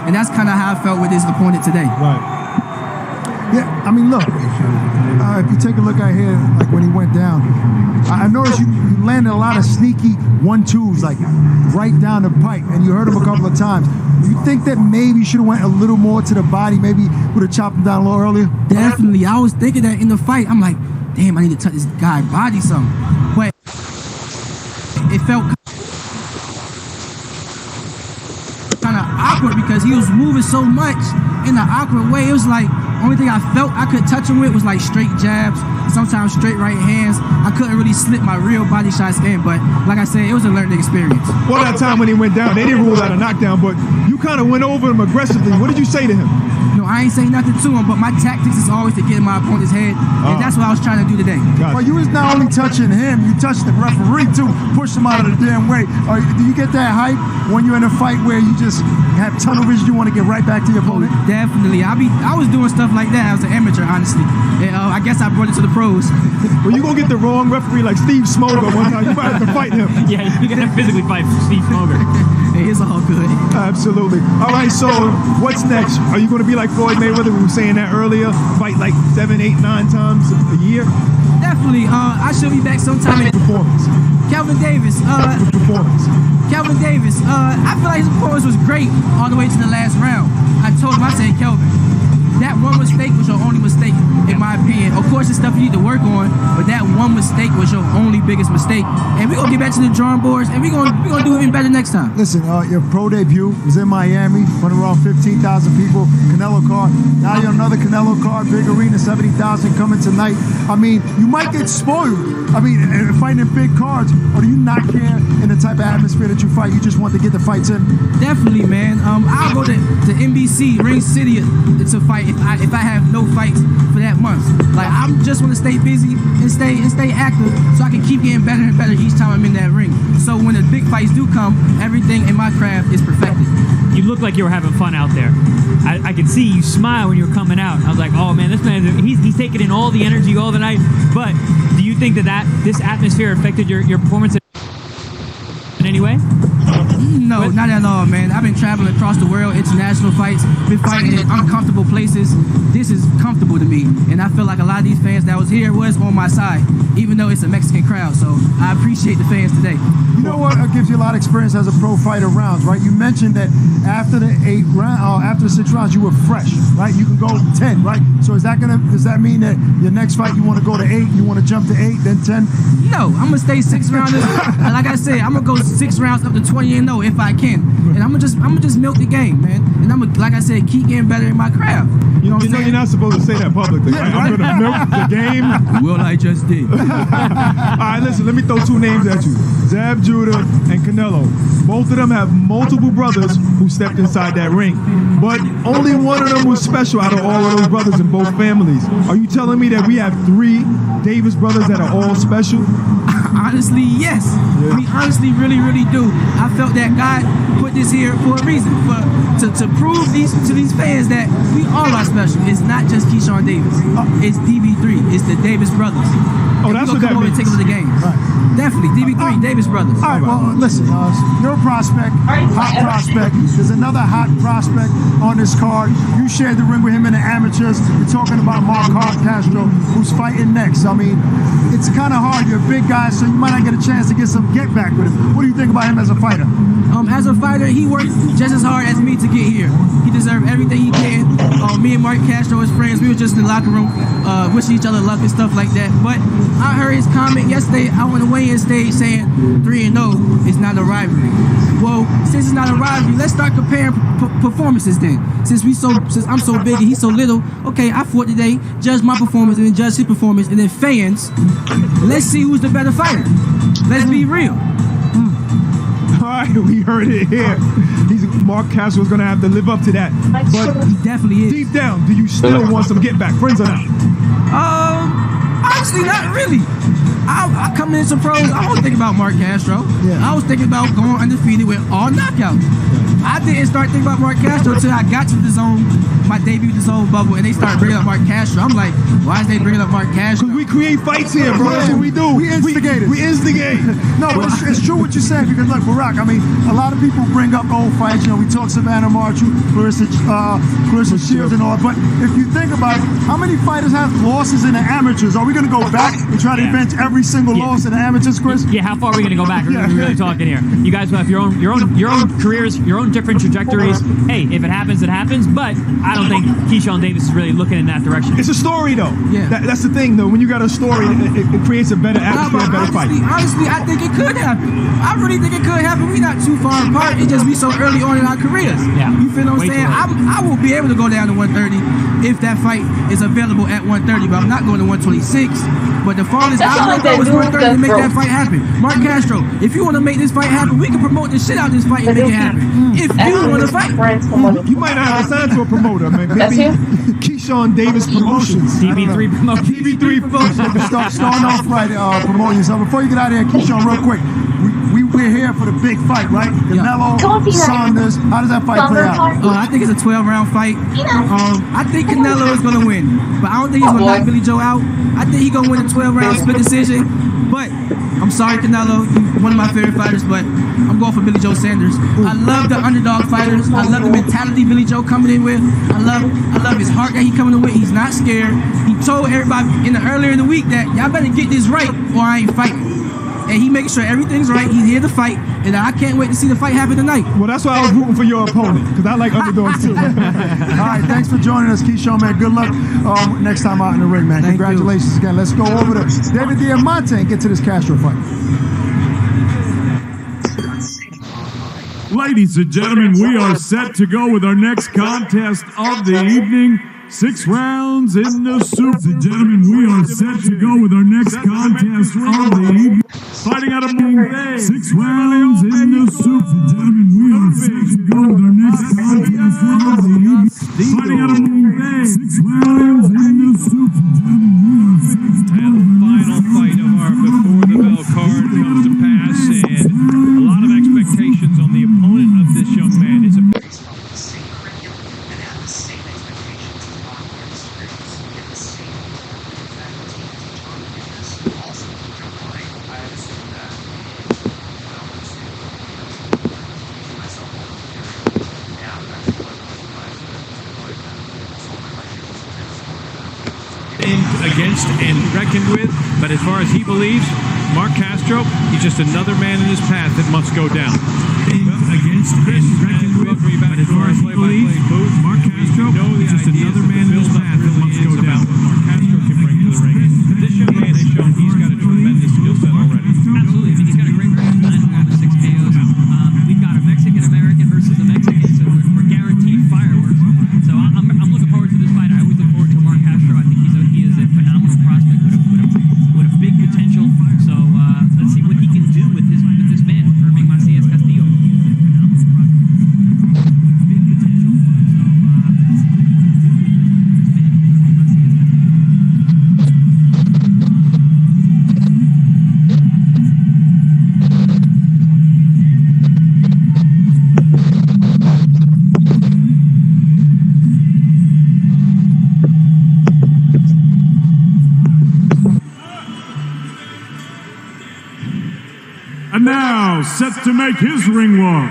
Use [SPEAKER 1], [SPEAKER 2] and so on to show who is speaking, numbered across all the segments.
[SPEAKER 1] And that's kind of how I felt with his opponent today.
[SPEAKER 2] Right.
[SPEAKER 3] Yeah, I mean, look, if you take a look at here, like when he went down, I noticed you landed a lot of sneaky 1-2s, like right down the pipe, and you heard him a couple of times. You think that maybe you should have went a little more to the body, maybe would have chopped him down a little earlier?
[SPEAKER 1] Definitely. I was thinking that in the fight. I'm like, damn, I need to touch this guy's body some. But it felt kind of awkward because he was moving so much in an awkward way. It was like, only thing I felt I could touch him with was like straight jabs, sometimes straight right hands. I couldn't really slip my real body shots in, but like I said, it was a learning experience.
[SPEAKER 2] Well, that time when he went down, they didn't rule out a knockdown, but you kind of went over him aggressively. What did you say to him?
[SPEAKER 1] No, I ain't saying nothing to him, but my tactics is always to get in my opponent's head, and that's what I was trying to do today.
[SPEAKER 3] Well, you was not only touching him, you touched the referee too, pushed him out of the damn way. Do you get that hype when you're in a fight where you just have tunnel vision, you want to get right back to your opponent?
[SPEAKER 1] Definitely. I was doing stuff like that as an amateur, honestly. And, I guess I brought it to the pros.
[SPEAKER 2] Well, you're going to get the wrong referee like Steve Smoger one time. You might have to fight him.
[SPEAKER 4] Yeah, you're going to physically fight Steve Smoger.
[SPEAKER 1] It's all good.
[SPEAKER 2] Absolutely. All right, so what's next? Are you going to be like Floyd Mayweather? We were saying that earlier. Fight like 7, 8, 9 times a year?
[SPEAKER 1] Definitely. I should be back sometime in
[SPEAKER 2] performance.
[SPEAKER 1] Kelvin Davis. Kelvin Davis. I feel like his performance was great all the way to the last round. I told him, I said, Kelvin, that one mistake was your only mistake, in my opinion. Of course, it's stuff you need to work on, but that one mistake was your only biggest mistake. And we're going to get back to the drawing boards, and we're gonna do even better next time.
[SPEAKER 3] Listen, your pro debut was in Miami, went around 15,000 people, Canelo card. Now you're another Canelo card, big arena, 70,000 coming tonight. I mean, you might get spoiled. I mean, fighting in big cards, or do you not care in the type of atmosphere that you fight? You just want to get the fights in?
[SPEAKER 1] Definitely, man. I'll go to NBC, Ring City to fight if I have no fights for that month. Like, I just want to stay busy and stay active so I can keep getting better and better each time I'm in that ring. So when the big fights do come, everything in my craft is perfected.
[SPEAKER 4] You look like you were having fun out there. I could see you smile when you were coming out. I was like, oh man, this man, he's taking in all the energy all the night. But do you think that this atmosphere affected your performance in any way?
[SPEAKER 1] No, not at all, man. I've been traveling across the world, international fights, been fighting in uncomfortable places. This is comfortable to me, and I feel like a lot of these fans that was here was on my side, even though it's a Mexican crowd, so I appreciate the fans today.
[SPEAKER 3] You know what gives you a lot of experience as a pro fighter rounds, right? You mentioned that after the 6 rounds, you were fresh, right? You can go 10, right? So does that mean that your next fight you want to go to 8, you want to jump to 8, then 10?
[SPEAKER 1] No, I'm gonna stay 6 rounders. Like I said, I'm gonna go 6 rounds up to 20-0 if I can, and I'm gonna just milk the game, man. And I'm gonna, like I said, keep getting better in my craft. You know,
[SPEAKER 2] you're not supposed to say that publicly.
[SPEAKER 3] Yeah,
[SPEAKER 2] right? I'm gonna milk the game.
[SPEAKER 1] Well, I just did.
[SPEAKER 2] All right, listen. Let me throw 2 names at you: Zab Judah and Canelo. Both of them have multiple brothers who stepped inside that ring, but only one of them was special out of all of those brothers in both families. Are you telling me that we have 3 Davis brothers that are all special?
[SPEAKER 1] Honestly, yes. Yeah. We honestly really, really do. I felt that God put this here for a reason, to prove to these fans that we all are special. It's not just Keyshawn Davis. It's DB3. It's the Davis brothers.
[SPEAKER 2] Oh, that's what that means.
[SPEAKER 1] Take over the game.
[SPEAKER 3] Right.
[SPEAKER 1] Definitely, DB3, Davis brothers.
[SPEAKER 3] All right, well, listen, you're a prospect, hot prospect. There's another hot prospect on this card. You shared the ring with him in the amateurs. You're talking about Mark Castro, who's fighting next. I mean, it's kind of hard. You're a big guy, so you might not get a chance to get some get back with him. What do you think about him as a fighter?
[SPEAKER 1] As a fighter, he worked just as hard as me to get here. He deserved everything he can. Me and Mark Castro as friends, we were just in the locker room, wishing each other luck and stuff like that. But I heard his comment yesterday out on the weigh-in stage saying 3-0 is not a rivalry. Well, since it's not a rivalry, let's start comparing performances then. Since I'm so big and he's so little, okay, I fought today, judge my performance and then judge his performance, and then fans, let's see who's the better fighter. Let's be real.
[SPEAKER 2] All right, we heard it here. Mark Castro is going to have to live up to that. But
[SPEAKER 1] he definitely is.
[SPEAKER 2] Deep down, do you still want some get back? Friends or not?
[SPEAKER 1] Honestly, not really. I come into pros, I was thinking about Mark Castro.
[SPEAKER 3] Yeah.
[SPEAKER 1] I was thinking about going undefeated with all knockouts. I didn't start thinking about Mark Castro until I got to the zone, my debut the zone bubble, and they started bringing up Mark Castro. I'm like, why is they bringing up Mark Castro?
[SPEAKER 2] Because we create fights here, bro. That's what we do.
[SPEAKER 3] We instigate.
[SPEAKER 2] We instigate.
[SPEAKER 3] No, but it's true what you said, because look, Barack, I mean, a lot of people bring up old fights. You know, we talk Savannah Marshall, Clarissa Shields and all, but if you think about it, how many fighters have losses in the amateurs? Are we going to go back and try to avenge every single loss in the amateurs, Chris?
[SPEAKER 4] Yeah, how far are we going to go back? We're really talking here. You guys have your own careers, your own different trajectories. Hey, if it happens, it happens. But I don't think Keyshawn Davis is really looking in that direction.
[SPEAKER 2] It's a story, though.
[SPEAKER 1] Yeah.
[SPEAKER 2] That's the thing, though. When you got a story, it creates a better atmosphere, a better fight.
[SPEAKER 1] Honestly, I think it could happen. I really think it could happen. We're not too far apart. It's just we so early on in our careers.
[SPEAKER 4] Yeah.
[SPEAKER 1] You feel what I'm
[SPEAKER 4] Way
[SPEAKER 1] saying?
[SPEAKER 4] too early.
[SPEAKER 1] I will be able to go down to 130 if that fight is available at 130, but I'm not going to 126. But the farthest I will go is 130 to make that fight happen. Mark Castro, if you want to make this fight happen, we can promote the shit out of this fight and make it happen. If you want to fight.
[SPEAKER 2] You might not have to sign to a promoter, man. Maybe Keyshawn Davis Promotions.
[SPEAKER 4] TB3 promotion.
[SPEAKER 2] TB3 Promotions.
[SPEAKER 3] Starting off right, promoting yourself. Before you get out of here, Keyshawn, real quick, we're here for the big fight, right? Canelo, Saunders. How does that fight play out?
[SPEAKER 1] I think it's a 12-round fight. I think Canelo is going to win, but I don't think he's going to knock Billy Joe out. I think he's going to win a 12-round split decision. But I'm sorry, Canelo, you're one of my favorite fighters, but I'm going for Billy Joe Saunders. I love the underdog fighters. I love the mentality Billy Joe coming in with. I love his heart that he coming in with. He's not scared. He told everybody earlier in the week that y'all better get this right or I ain't fighting. And he making sure everything's right. He's here to fight, and I can't wait to see the fight happen tonight.
[SPEAKER 2] Well, that's why I was rooting for your opponent, because I like underdogs too.
[SPEAKER 3] All right, thanks for joining us, Keyshawn, man. Good luck next time out in the ring, man.
[SPEAKER 1] Thank
[SPEAKER 3] Congratulations
[SPEAKER 1] you.
[SPEAKER 3] again. Let's go over to David Diamante and get to this Castro fight.
[SPEAKER 5] Ladies and gentlemen, we are set to go with our next contest of the evening. 6 rounds in the Super. Ladies and gentlemen, we are set to go with our next contest of the evening. Fighting out of Mumbai. 6 rounds in the Super. Ladies and gentlemen, we are set to go with our next contest of the evening. Fighting out of Mumbai. 6 rounds in the Super.
[SPEAKER 6] And the final fight of our Before the Bell card comes to pass, and a lot of expectations on the opponent of this young man. It's a against and reckoned with, but as far as he believes, Mark Castro, he's just another man in his path that must go down.
[SPEAKER 5] Against and reckoned with, but as far as he believes, Mark Castro is just another man in his path that must go down.
[SPEAKER 6] Mark Castro can bring to the ring. But this young man has shown he's got a tremendous skill set already.
[SPEAKER 4] Absolutely. I mean, he's got a great record. 9 over 6 KOs. We've got a Mexican-American versus a Mexican, so we're guaranteed fireworks. So I'm looking forward to this fight. I always look forward to Mark Castro. I think he is a phenomenal prospect with a big potential. So let's see what he can do with this man, Irving Macias Castillo.
[SPEAKER 5] And now, set to make his ring walk,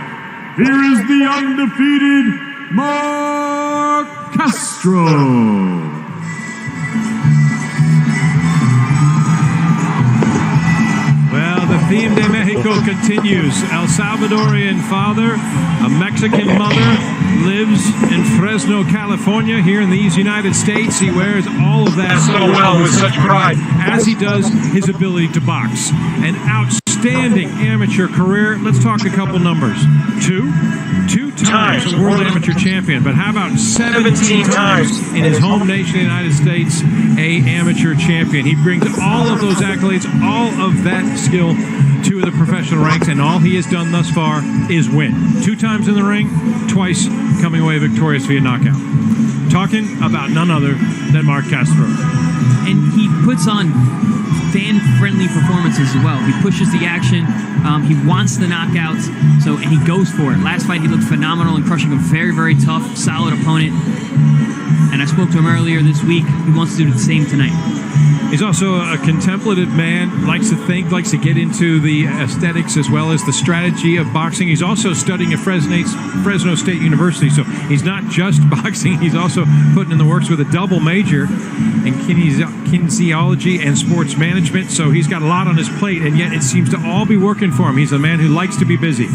[SPEAKER 5] here is the undefeated Mark Castro.
[SPEAKER 6] Well, the theme de Mexico continues. El Salvadorian father, a Mexican mother, lives in Fresno, California, here in these United States. He wears all of that so well with such pride, as he does his ability to box. An outstanding amateur career. Let's talk a couple numbers. Two times world amateur champion, but how about 17 times in his home nation, the United States, a amateur champion. He brings all of those accolades, all of that skill to the professional ranks, and all he has done thus far is win. 2 times in the ring, twice coming away victorious via knockout. Talking about none other than Mark Castro.
[SPEAKER 4] And he puts on fan-friendly performances as well. He pushes the action. He wants the knockouts, and he goes for it. Last fight, he looked phenomenal in crushing a very, very tough, solid opponent. And I spoke to him earlier this week. He wants to do the same tonight.
[SPEAKER 6] He's also a contemplative man, likes to think, likes to get into the aesthetics as well as the strategy of boxing. He's also studying at Fresno State University, so he's not just boxing, he's also putting in the works with a double major in kinesiology and sports management, so he's got a lot on his plate, and yet it seems to all be working for him. He's a man who likes to be busy.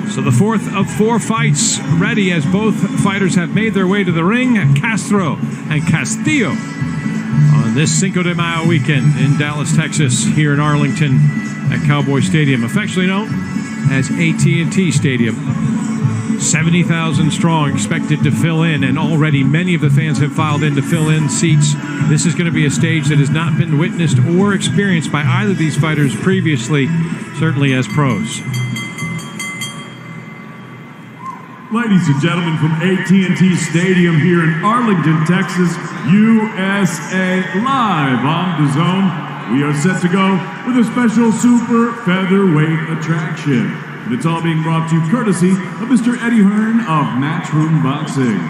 [SPEAKER 6] So the fourth of 4 fights ready as both fighters have made their way to the ring. Castro and Castillo on this Cinco de Mayo weekend in Dallas, Texas, here in Arlington at Cowboy Stadium, affectionately known as AT&T Stadium. 70,000 strong expected to fill in, and already many of the fans have filed in to fill in seats. This is going to be a stage that has not been witnessed or experienced by either of these fighters previously, certainly as pros.
[SPEAKER 5] Ladies and gentlemen, from AT&T Stadium here in Arlington, Texas, USA, live on the Zone, we are set to go with a special super featherweight attraction. And it's all being brought to you courtesy of Mr. Eddie Hearn of Matchroom Boxing.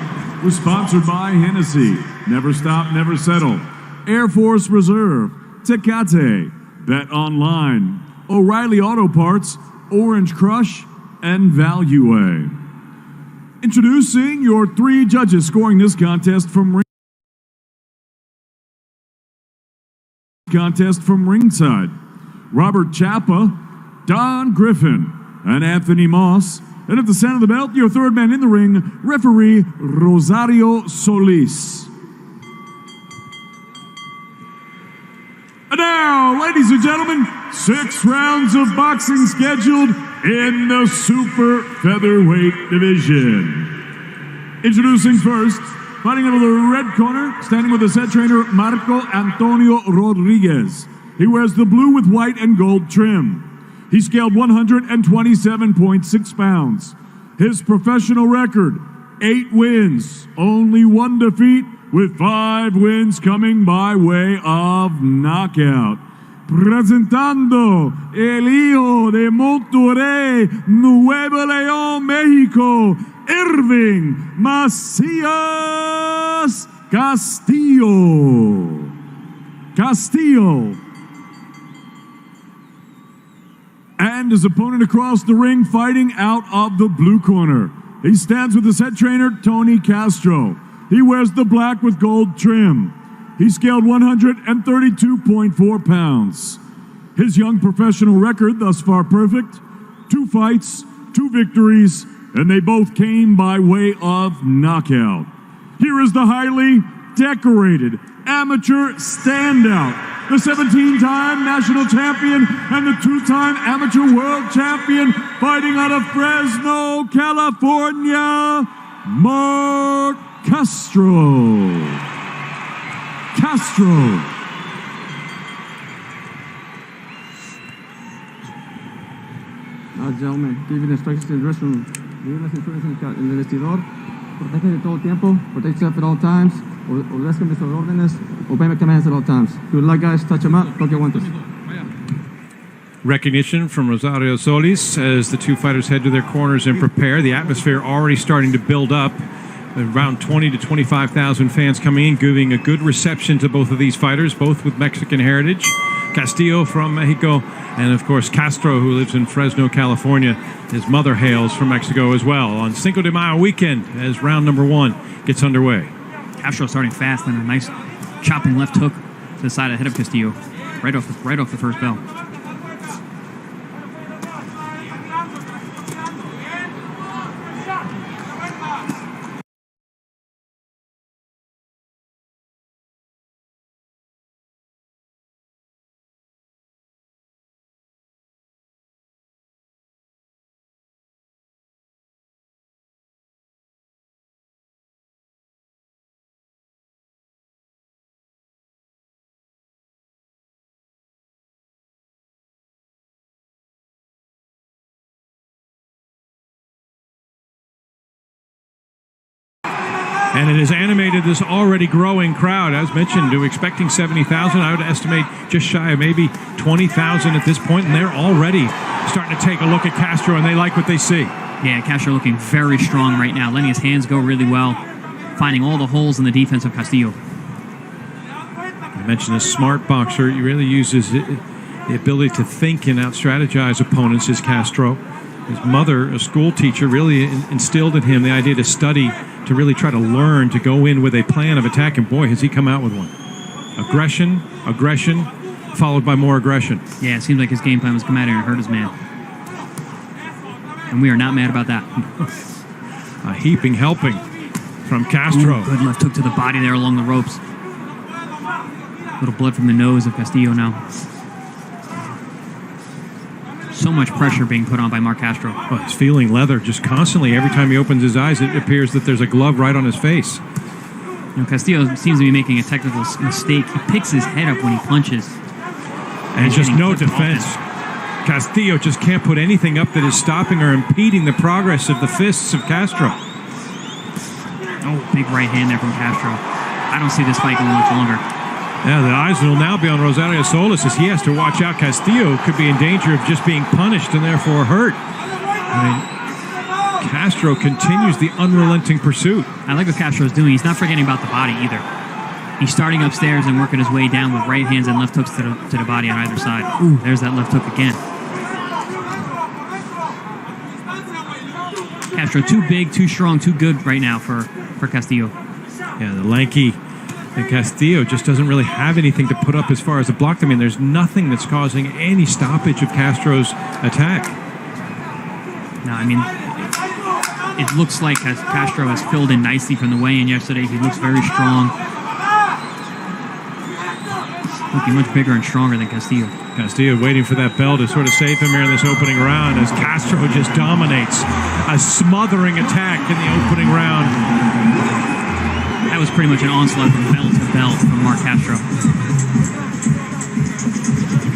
[SPEAKER 5] We're sponsored by Hennessy, Never Stop, Never Settle, Air Force Reserve, Tecate, Bet Online, O'Reilly Auto Parts, Orange Crush, and Value. Introducing your 3 judges scoring this contest from ringside: Robert Chapa, Don Griffin, and Anthony Moss. And at the center of the belt, your third man in the ring, referee Rosario Solis. And now, ladies and gentlemen, 6 rounds of boxing scheduled in the super featherweight division. Introducing first, fighting out of the red corner, standing with his head trainer, Marco Antonio Rodriguez. He wears the blue with white and gold trim. He scaled 127.6 pounds. His professional record, 8 wins, only 1 defeat, with 5 wins coming by way of knockout. Presentando el hijo de Monterrey, Nuevo León, México, Irving Macías Castillo. And his opponent across the ring, fighting out of the blue corner. He stands with his head trainer, Tony Castro. He wears the black with gold trim. He scaled 132.4 pounds. His young professional record thus far perfect: 2 fights, 2 victories, and they both came by way of knockout. Here is the highly decorated amateur standout, the 17-time national champion and the 2-time amateur world champion, fighting out of Fresno, California, Mark Castro.
[SPEAKER 1] Now, gentlemen, give you the instructions in the dressing room. Give las instrucciones en el vestidor. Protege de todo tiempo. Protect yourself at all times. Obedezca mis órdenes. Obey my commands at all times. Good luck, guys. Touch them up. Toque guantes.
[SPEAKER 6] Recognition from Rosario Solis as the 2 fighters head to their corners and prepare. The atmosphere already starting to build up. Around 20 to 25,000 fans coming in, giving a good reception to both of these fighters, both with Mexican heritage. Castillo from Mexico, and of course Castro, who lives in Fresno, California. His mother hails from Mexico as well. On Cinco de Mayo weekend, as round number 1 gets underway.
[SPEAKER 4] Castro starting fast and a nice chopping left hook to the side of the head of Castillo, right off the first bell.
[SPEAKER 6] And it has animated this already growing crowd. As mentioned, to expecting 70,000, I would estimate just shy of maybe 20,000 at this point, and they're already starting to take a look at Castro, and they like what they see.
[SPEAKER 4] Yeah, Castro looking very strong right now, letting his hands go really well, finding all the holes in the defense of Castillo.
[SPEAKER 6] I mentioned a smart boxer. He really uses the ability to think and out-strategize opponents is Castro. His mother, a school teacher, really instilled in him the idea to study, to really try to learn, to go in with a plan of attack, and boy, has he come out with one. Aggression, followed by more aggression.
[SPEAKER 4] Yeah, it seems like his game plan was come out here and hurt his man. And we are not mad about that.
[SPEAKER 6] A heaping helping from Castro.
[SPEAKER 4] Ooh, good left hook to the body there along the ropes. Little blood from the nose of Castillo now. So much pressure being put on by Mark Castro.
[SPEAKER 6] Oh, he's feeling leather just constantly. Every time he opens his eyes, it appears that there's a glove right on his face.
[SPEAKER 4] You know, Castillo seems to be making a technical mistake. He picks his head up when he punches.
[SPEAKER 6] And just no defense. Castillo just can't put anything up that is stopping or impeding the progress of the fists of Castro.
[SPEAKER 4] Oh, big right hand there from Castro. I don't see this fight going much longer.
[SPEAKER 6] Yeah, the eyes will now be on Rosario Solis as he has to watch out. Castillo could be in danger of just being punished and therefore hurt. I mean, Castro continues the unrelenting pursuit.
[SPEAKER 4] I like what Castro's doing. He's not forgetting about the body either. He's starting upstairs and working his way down with right hands and left hooks to the body on either side. Ooh, there's that left hook again. Castro too big, too strong, too good right now for Castillo.
[SPEAKER 6] Yeah, the lanky Castillo just doesn't really have anything to put up as far as a block. I mean, there's nothing that's causing any stoppage of Castro's attack.
[SPEAKER 4] No, I mean, it looks like Castro has filled in nicely from the weigh-in yesterday. He looks very strong. Looking much bigger and stronger than Castillo.
[SPEAKER 6] Castillo waiting for that bell to sort of save him here in this opening round as Castro just dominates. A smothering attack in the opening round.
[SPEAKER 4] That was pretty much an onslaught from bell to bell from Mark Castro.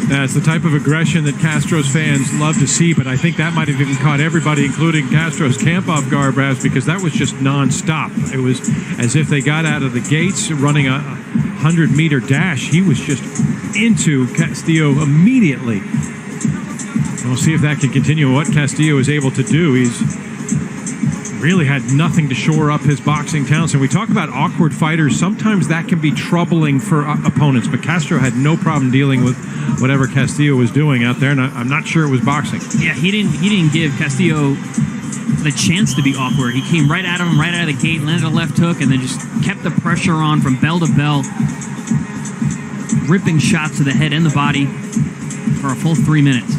[SPEAKER 6] That's the type of aggression that Castro's fans love to see, but I think that might have even caught everybody, including Castro's camp off guard, perhaps, because that was just non-stop. It was as if they got out of the gates running a 100-meter dash. He was just into Castillo immediately. We'll see if that can continue. What Castillo is able to do, he's really had nothing to shore up his boxing talents. And we talk about awkward fighters. Sometimes that can be troubling for opponents, but Castro had no problem dealing with whatever Castillo was doing out there, and I'm not sure it was boxing.
[SPEAKER 4] Yeah, he didn't give Castillo the chance to be awkward. He came right at him, right out of the gate, landed a left hook, and then just kept the pressure on from bell to bell, ripping shots to the head and the body for a full 3 minutes.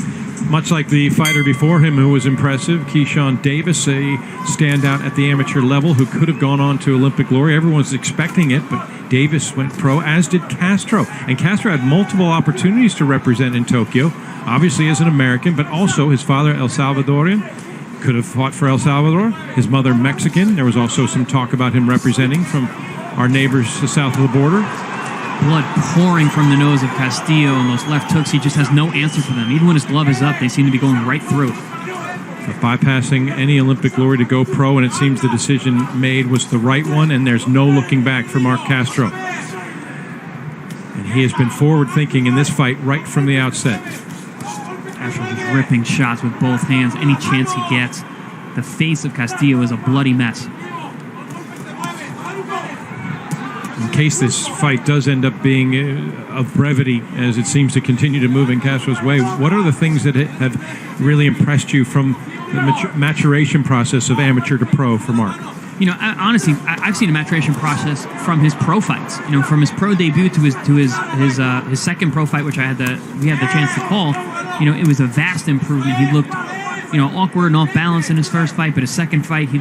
[SPEAKER 6] Much like the fighter before him who was impressive, Keyshawn Davis, a standout at the amateur level who could have gone on to Olympic glory. Everyone's expecting it, but Davis went pro, as did Castro. And Castro had multiple opportunities to represent in Tokyo, obviously as an American, but also his father, El Salvadorian, could have fought for El Salvador. His mother, Mexican. There was also some talk about him representing from our neighbors south of the border.
[SPEAKER 4] Blood pouring from the nose of Castillo, and those left hooks, he just has no answer for them. Even when his glove is up, they seem to be going right through.
[SPEAKER 6] So bypassing any Olympic glory to go pro, and it seems the decision made was the right one, and there's no looking back for Mark Castro. And he has been forward-thinking in this fight right from the outset.
[SPEAKER 4] Castro just ripping shots with both hands any chance he gets. The face of Castillo is a bloody mess.
[SPEAKER 6] In case this fight does end up being of brevity, as it seems to continue to move in Castro's way, what are the things that have really impressed you from the maturation process of amateur to pro for Mark?
[SPEAKER 4] You know, honestly, I've seen a maturation process from his pro fights. You know, from his pro debut to his second pro fight, which we had the chance to call. You know, it was a vast improvement. He looked, you know, awkward and off balance in his first fight, but his second fight, he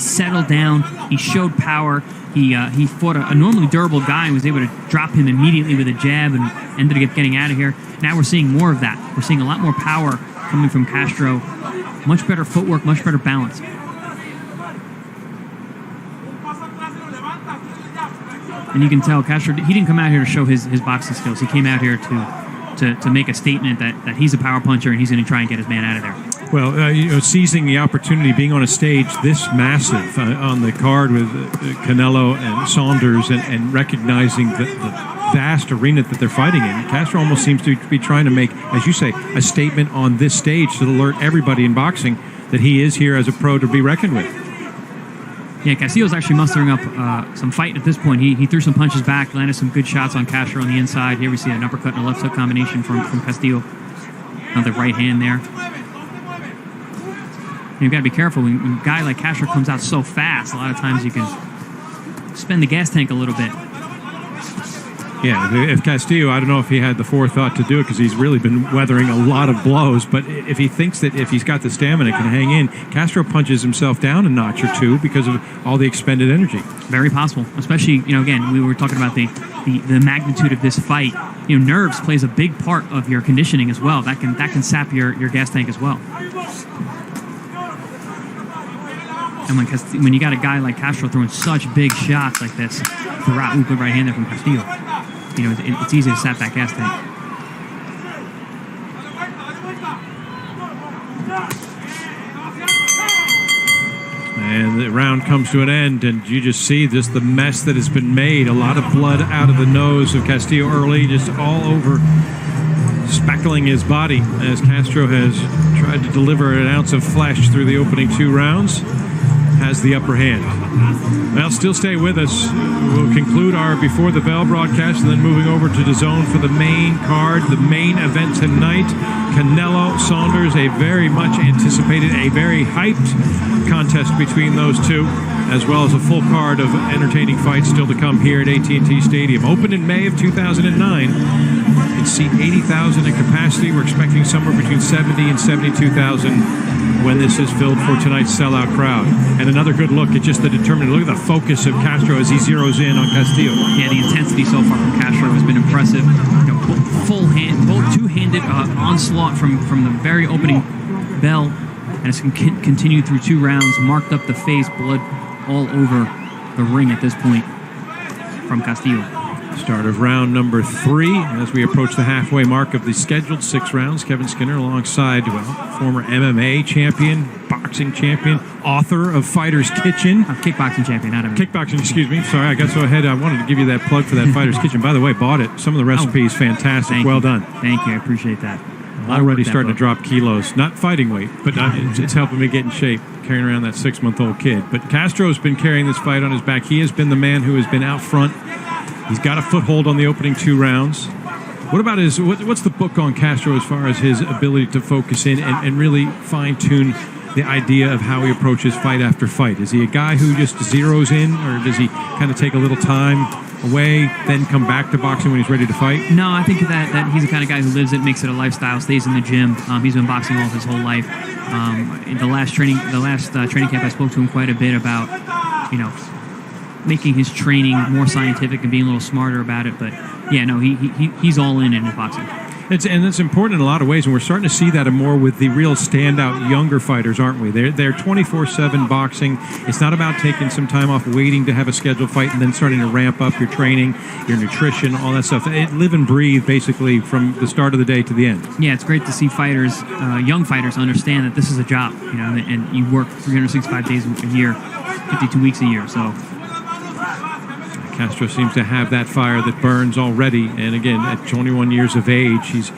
[SPEAKER 4] settled down. He showed power. He fought a normally durable guy and was able to drop him immediately with a jab and ended up getting out of here. Now we're seeing more of that. We're seeing a lot more power coming from Castro. Much better footwork, much better balance. And you can tell Castro, he didn't come out here to show his boxing skills. He came out here to make a statement that he's a power puncher and he's going to try and get his man out of there.
[SPEAKER 6] Well, seizing the opportunity, being on a stage this massive on the card with Canelo and Saunders, and recognizing the vast arena that they're fighting in, Castro almost seems to be trying to make, as you say, a statement on this stage to alert everybody in boxing that he is here as a pro to be reckoned with.
[SPEAKER 4] Yeah, Castillo's actually mustering up some fight at this point. He threw some punches back, landed some good shots on Castro on the inside. Here we see an uppercut and a left hook combination from Castillo. Another right hand there. You've got to be careful when a guy like Castro comes out so fast. A lot of times you can spin the gas tank a little bit.
[SPEAKER 6] Yeah, if Castillo, I don't know if he had the forethought to do it because he's really been weathering a lot of blows, but if he thinks that if he's got the stamina can hang in, Castro punches himself down a notch or two because of all the expended energy.
[SPEAKER 4] Very possible, especially, again, we were talking about the magnitude of this fight. Nerves plays a big part of your conditioning as well. That can sap your gas tank as well. And when you got a guy like Castro throwing such big shots like this throughout, good right hander from Castillo, it's easy to sap that gas tank.
[SPEAKER 6] And the round comes to an end, and you just see just the mess that has been made. A lot of blood out of the nose of Castillo early, just all over, speckling his body as Castro has tried to deliver an ounce of flesh through the opening 2 rounds. Has the upper hand. Well, still stay with us. We'll conclude our Before the Bell broadcast and then moving over to the zone for the main card, the main event tonight. Canelo, Saunders, a very much anticipated, a very hyped contest between those two, as well as a full card of entertaining fights still to come here at AT&T Stadium. Opened in May of 2009. It seat 80,000 in capacity. We're expecting somewhere between 70 and 72,000 when this is filled for tonight's sellout crowd. And another good look at just the determined, look at the focus of Castro as he zeroes in on Castillo.
[SPEAKER 4] Yeah, the intensity so far from Castro has been impressive. Both two-handed onslaught from the very opening bell, and it's continued through 2 rounds, marked up the face, blood all over the ring at this point from Castillo.
[SPEAKER 6] Start of round number 3 as we approach the halfway mark of the scheduled 6 rounds. Kevin Skinner alongside, former MMA champion, boxing champion, author of Fighter's Kitchen.
[SPEAKER 4] Kickboxing champion, not MMA.
[SPEAKER 6] Kickboxing, excuse me. Sorry, I got so ahead. I wanted to give you that plug for that Fighter's Kitchen. By the way, bought it. Some of the recipes, fantastic. Well done.
[SPEAKER 4] Thank you. I appreciate that.
[SPEAKER 6] Already starting to drop kilos. Not fighting weight, but it's helping me get in shape, carrying around that 6-month-old kid. But Castro's been carrying this fight on his back. He has been the man who has been out front. He's got a foothold on the opening 2 rounds. What about what's the book on Castro as far as his ability to focus in and really fine-tune the idea of how he approaches fight after fight? Is he a guy who just zeroes in, or does he kind of take a little time away, then come back to boxing when he's ready to fight?
[SPEAKER 4] No, I think that he's the kind of guy who lives it, makes it a lifestyle, stays in the gym. He's been boxing all his whole life. In the last training camp, I spoke to him quite a bit about, making his training more scientific and being a little smarter about it. But yeah, no, he's all in his boxing.
[SPEAKER 6] It's important in a lot of ways, and we're starting to see that more with the real standout younger fighters, aren't we? They're 24/7 boxing. It's not about taking some time off, waiting to have a scheduled fight, and then starting to ramp up your training, your nutrition, all that stuff. It live and breathe basically from the start of the day to the end.
[SPEAKER 4] Yeah, it's great to see fighters, young fighters, understand that this is a job, and you work 365 days a year, 52 weeks a year. So
[SPEAKER 6] Castro seems to have that fire that burns already, and again, at 21 years of age, he's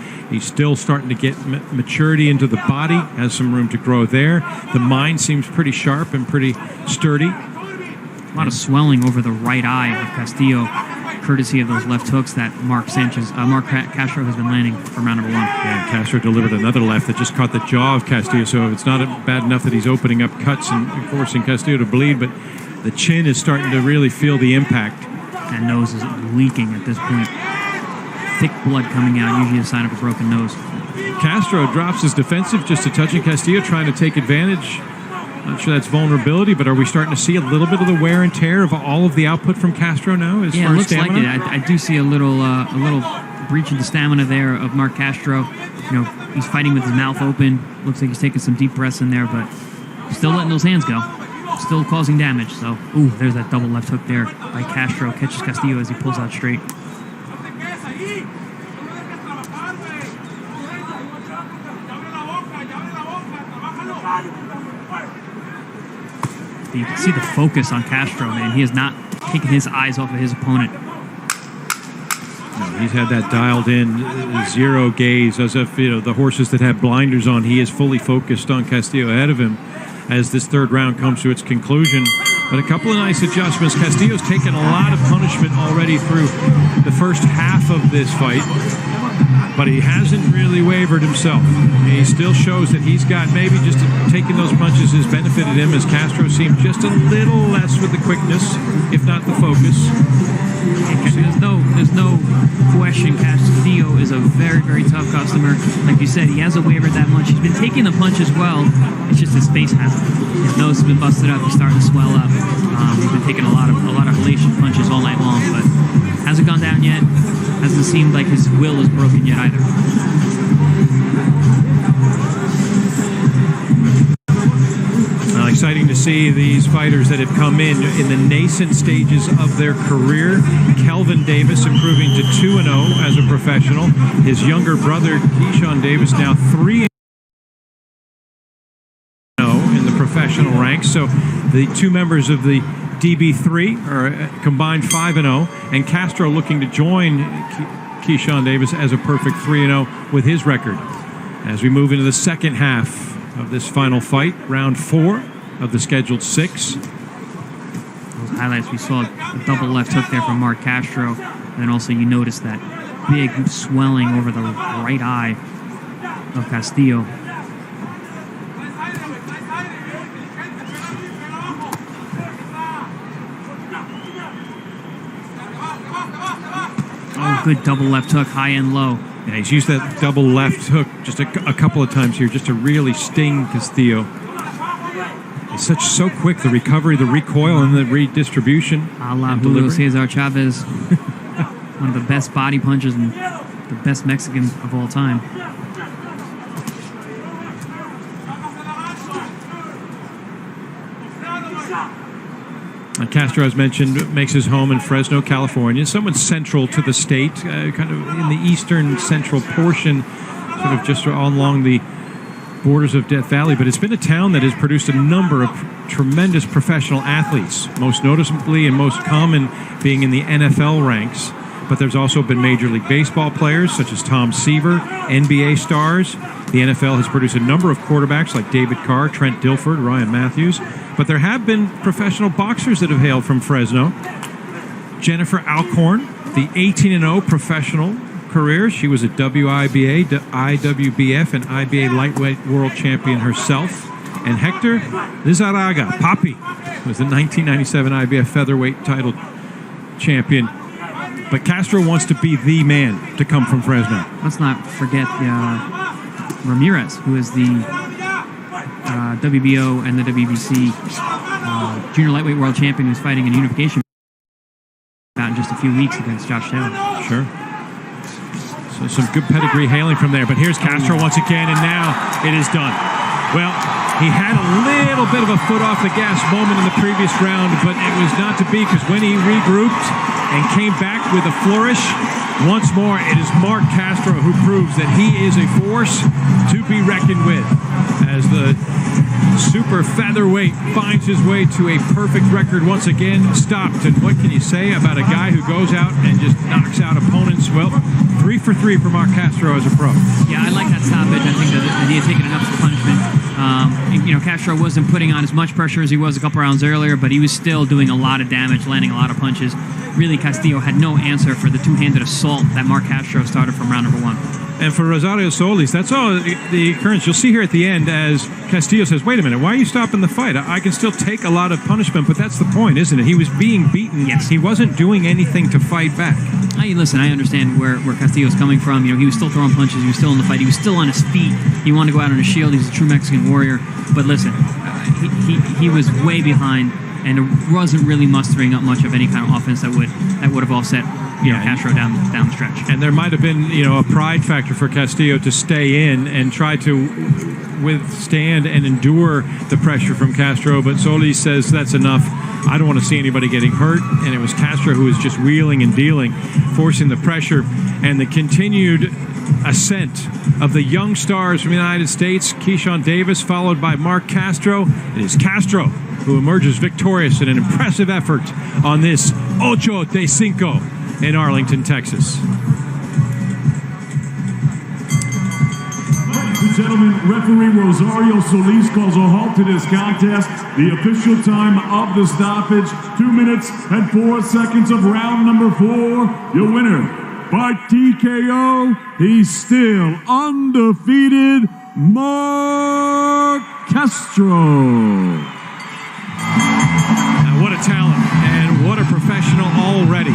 [SPEAKER 6] still starting to get maturity into the body, has some room to grow there. The mind seems pretty sharp and pretty sturdy.
[SPEAKER 4] A lot of swelling over the right eye of Castillo, courtesy of those left hooks that Mark Castro has been landing from round number 1.
[SPEAKER 6] Yeah, Castro delivered another left that just caught the jaw of Castillo, so it's not bad enough that he's opening up cuts and forcing Castillo to bleed, but the chin is starting to really feel the impact.
[SPEAKER 4] That nose is leaking at this point. Thick blood coming out, usually a sign of a broken nose.
[SPEAKER 6] Castro drops his defensive just a touch, and Castillo trying to take advantage. Not sure that's vulnerability, but are we starting to see a little bit of the wear and tear of all of the output from Castro now? As far
[SPEAKER 4] it looks
[SPEAKER 6] as stamina?
[SPEAKER 4] like it. I do see a little breach of the stamina there of Mark Castro. He's fighting with his mouth open. Looks like he's taking some deep breaths in there, but still letting those hands go. Still causing damage. So, there's that double left hook there by Castro. Catches Castillo as he pulls out straight. But you can see the focus on Castro, man. He has not taken his eyes off of his opponent.
[SPEAKER 6] He's had that dialed in, zero gaze, as if the horses that have blinders on. He is fully focused on Castillo ahead of him as this third round comes to its conclusion. But a couple of nice adjustments. Castillo's taken a lot of punishment already through the first half of this fight, but he hasn't really wavered himself. He still shows that he's got maybe just taking those punches has benefited him, as Castro seemed just a little less with the quickness, if not the focus.
[SPEAKER 4] There's no question Castillo is a very, very tough customer. Like you said, he hasn't wavered that much. He's been taking the punches well. It's just his face hasn't. His nose has been busted up. He's starting to swell up. He's been taking a lot of halation punches all night long, but hasn't gone down yet. Hasn't seemed like his will is broken yet either.
[SPEAKER 6] Exciting to see these fighters that have come in the nascent stages of their career. Kelvin Davis improving to 2-0 as a professional. His younger brother, Keyshawn Davis, now 3-0 in the professional ranks. So the two members of the DB3 are combined 5-0, and Castro looking to join Keyshawn Davis as a perfect 3-0 with his record. As we move into the second half of this final fight, round 4 of the scheduled 6.
[SPEAKER 4] Those highlights, we saw a double left hook there from Mark Castro, and also you notice that big swelling over the right eye of Castillo. Oh, good double left hook, high and low.
[SPEAKER 6] Yeah, he's used that double left hook just a couple of times here just to really sting Castillo. It's so quick, the recovery, the recoil, and the redistribution.
[SPEAKER 4] A la Julio Cesar Chavez. One of the best body punchers and the best Mexican of all time.
[SPEAKER 6] Castro, as mentioned, makes his home in Fresno, California, somewhat central to the state, kind of in the eastern central portion, sort of just along the borders of Death Valley. But it's been a town that has produced a number of tremendous professional athletes, most noticeably and most common being in the NFL ranks. But there's also been Major League Baseball players such as Tom Seaver, NBA stars. The NFL has produced a number of quarterbacks like David Carr, Trent Dilford, Ryan Matthews. But there have been professional boxers that have hailed from Fresno. Jennifer Alcorn, the 18-0 professional career. She was a WIBA, IWBF, and IBA lightweight world champion herself. And Hector Lizarraga, Papi, was the 1997 IBF featherweight title champion. But Castro wants to be the man to come from Fresno.
[SPEAKER 4] Let's not forget Ramirez, who is the WBO and the WBC junior lightweight world champion, who's fighting in unification in just a few weeks against Josh Taylor.
[SPEAKER 6] Sure. So some good pedigree hailing from there. But here's Castro once again, and now it is done. Well, he had a little bit of a foot off the gas moment in the previous round, but it was not to be, because when he regrouped and came back with a flourish, once more, it is Mark Castro who proves that he is a force to be reckoned with, as the super featherweight finds his way to a perfect record once again, stopped. And what can you say about a guy who goes out and just knocks out opponents? Well, 3 for 3 for Mark Castro as a pro.
[SPEAKER 4] Yeah, I like that stoppage. I think that he had taken enough punishment. Castro wasn't putting on as much pressure as he was a couple rounds earlier, but he was still doing a lot of damage, landing a lot of punches. Really, Castillo had no answer for the two-handed assault that Mark Castro started from round number 1.
[SPEAKER 6] And for Rosario Solis, that's all the occurrence. You'll see here at the end as Castillo says, wait a minute, why are you stopping the fight? I can still take a lot of punishment, but that's the point, isn't it? He was being beaten.
[SPEAKER 4] Yes.
[SPEAKER 6] He wasn't doing anything to fight back.
[SPEAKER 4] Listen, I understand where Castillo's coming from. He was still throwing punches. He was still in the fight. He was still on his feet. He wanted to go out on his shield. He's a true Mexican warrior. But listen, he was way behind, and it wasn't really mustering up much of any kind of offense that would have offset Castro down the stretch.
[SPEAKER 6] And there might have been a pride factor for Castillo to stay in and try to withstand and endure the pressure from Castro, but Solis says that's enough. I don't want to see anybody getting hurt, and it was Castro who was just wheeling and dealing, forcing the pressure, and the continued ascent of the young stars from the United States. Keyshawn Davis followed by Mark Castro. It is Castro who who emerges victorious in an impressive effort on this 8 de 5 in Arlington, Texas.
[SPEAKER 5] Ladies and gentlemen, referee Rosario Solis calls a halt to this contest. The official time of the stoppage, 2 minutes and 4 seconds of round number 4. Your winner by TKO, he's still undefeated, Mark Castro.
[SPEAKER 6] And what a talent and what a professional already.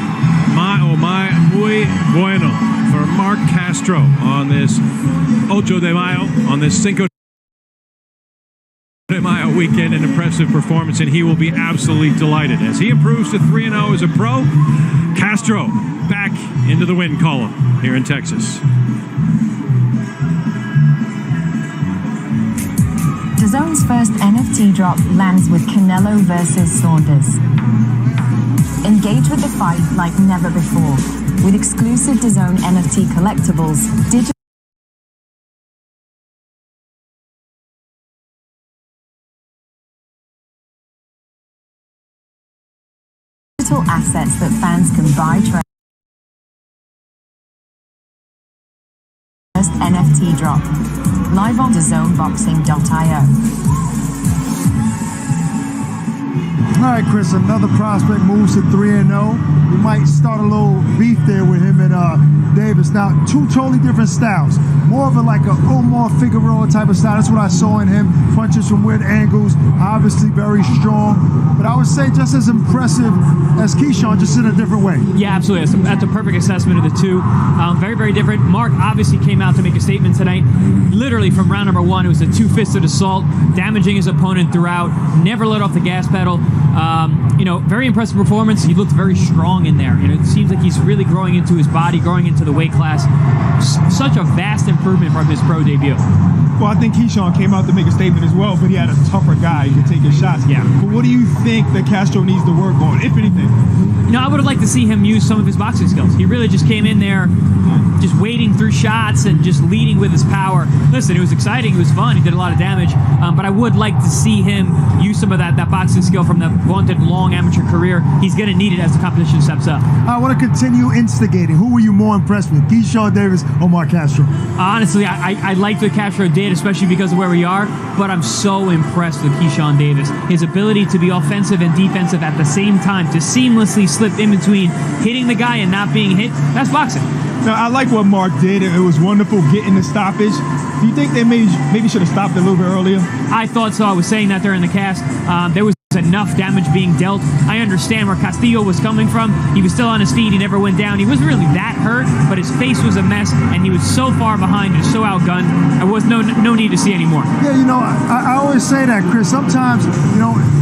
[SPEAKER 6] My, oh my, muy bueno for Mark Castro on this 8 de Mayo, on this Cinco de Mayo weekend. An impressive performance, and he will be absolutely delighted as he improves to 3-0 as a pro. Castro back into the win column here in Texas.
[SPEAKER 7] DAZN's first NFT drop lands with Canelo versus Saunders. Engage with the fight like never before with exclusive DAZN NFT collectibles, digital assets that fans can buy. First NFT drop live on DAZNboxing.io.
[SPEAKER 3] All right, Chris, another prospect moves to 3-0. We might start a little beef there with him and Davis. Now, two totally different styles. More of a like a Omar Figueroa type of style. That's what I saw in him. Punches from weird angles. Obviously very strong. But I would say just as impressive as Keyshawn, just in a different way.
[SPEAKER 4] Yeah, absolutely. That's a perfect assessment of the two. Very, very different. Mark obviously came out to make a statement tonight. Literally from round number 1, it was a two-fisted assault, damaging his opponent throughout. Never let off the gas pedal. Very impressive performance. He looked very strong in there. It seems like he's really growing into his body, growing into the weight class. Such a vast improvement from his pro debut.
[SPEAKER 2] Well, I think Keyshawn came out to make a statement as well, but he had a tougher guy who could take his shots.
[SPEAKER 4] Yeah.
[SPEAKER 2] But what do you think that Castro needs to work on, if anything?
[SPEAKER 4] I would have liked to see him use some of his boxing skills. He really just came in there just wading through shots and just leading with his power. Listen, it was exciting. It was fun. He did a lot of damage. But I would like to see him use some of that boxing skill from the vaunted long amateur career. He's going to need it as the competition steps up.
[SPEAKER 3] I want to continue instigating. Who were you more impressed with, Keyshawn Davis or Mark Castro?
[SPEAKER 4] Honestly, I liked what Castro did, especially because of where we are, but I'm so impressed with Keyshawn Davis. His ability to be offensive and defensive at the same time, to seamlessly slip in between hitting the guy and not being hit, that's boxing.
[SPEAKER 2] Now, I like what Mark did. It was wonderful getting the stoppage. Do you think they maybe should have stopped a little bit earlier?
[SPEAKER 4] I thought so. I was saying that during the cast. There was enough damage being dealt. I understand where Castillo was coming from. He was still on his feet. He never went down. He wasn't really that hurt, but his face was a mess, and he was so far behind and so outgunned. There was no need to see any more.
[SPEAKER 3] Yeah, I always say that, Chris. Sometimes,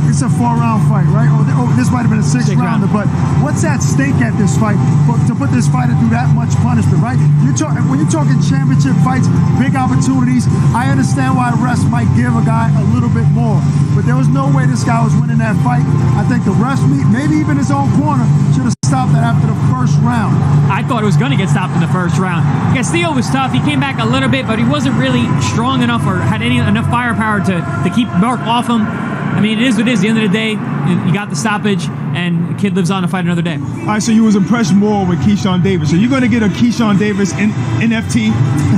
[SPEAKER 3] it's a 4-round fight, right? This might have been a 6-rounder, but what's at stake at this fight to put this fighter through that much punishment, right? When you're talking championship fights, big opportunities, I understand why the refs might give a guy a little bit more, but there was no way this guy was winning that fight. I think the refs, maybe even his own corner, should have stopped that after the first round.
[SPEAKER 4] I thought it was going to get stopped in the first round. Castillo was tough. He came back a little bit, but he wasn't really strong enough or had enough firepower to keep Mark off him. I mean, it is what it is. At the end of the day, you got the stoppage, and the kid lives on to fight another day.
[SPEAKER 2] All right, so you was impressed more with Keyshawn Davis. So you're going to get a Keyshawn Davis NFT?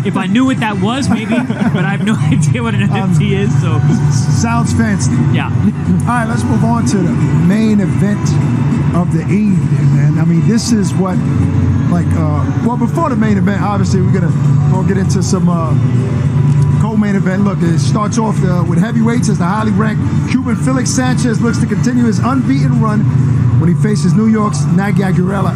[SPEAKER 4] If I knew what that was, maybe, but I have no idea what an NFT is. So
[SPEAKER 3] sounds fancy.
[SPEAKER 4] Yeah.
[SPEAKER 3] All right, let's move on to the main event of the evening, man. I mean, this is what, before the main event, obviously we're gonna get into some co-main event. Look, it starts off with heavyweights as the highly ranked Cuban Felix Sanchez looks to continue his unbeaten run when he faces New York's Nagy Aguilera.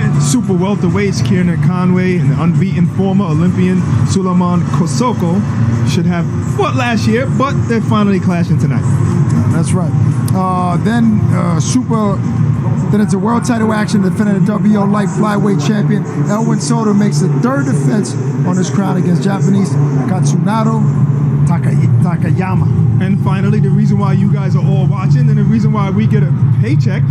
[SPEAKER 2] And super welterweights Kieran Conway and the unbeaten former Olympian Suleiman Kosoko should have fought last year, but they're finally clashing tonight.
[SPEAKER 3] That's right. Then it's a world title action. Defending the WBO light flyweight champion Elwin Soto makes the third defense on his crown against Japanese Katsunado Takayama.
[SPEAKER 2] And finally, the reason why you guys are all watching and the reason why we get a paycheck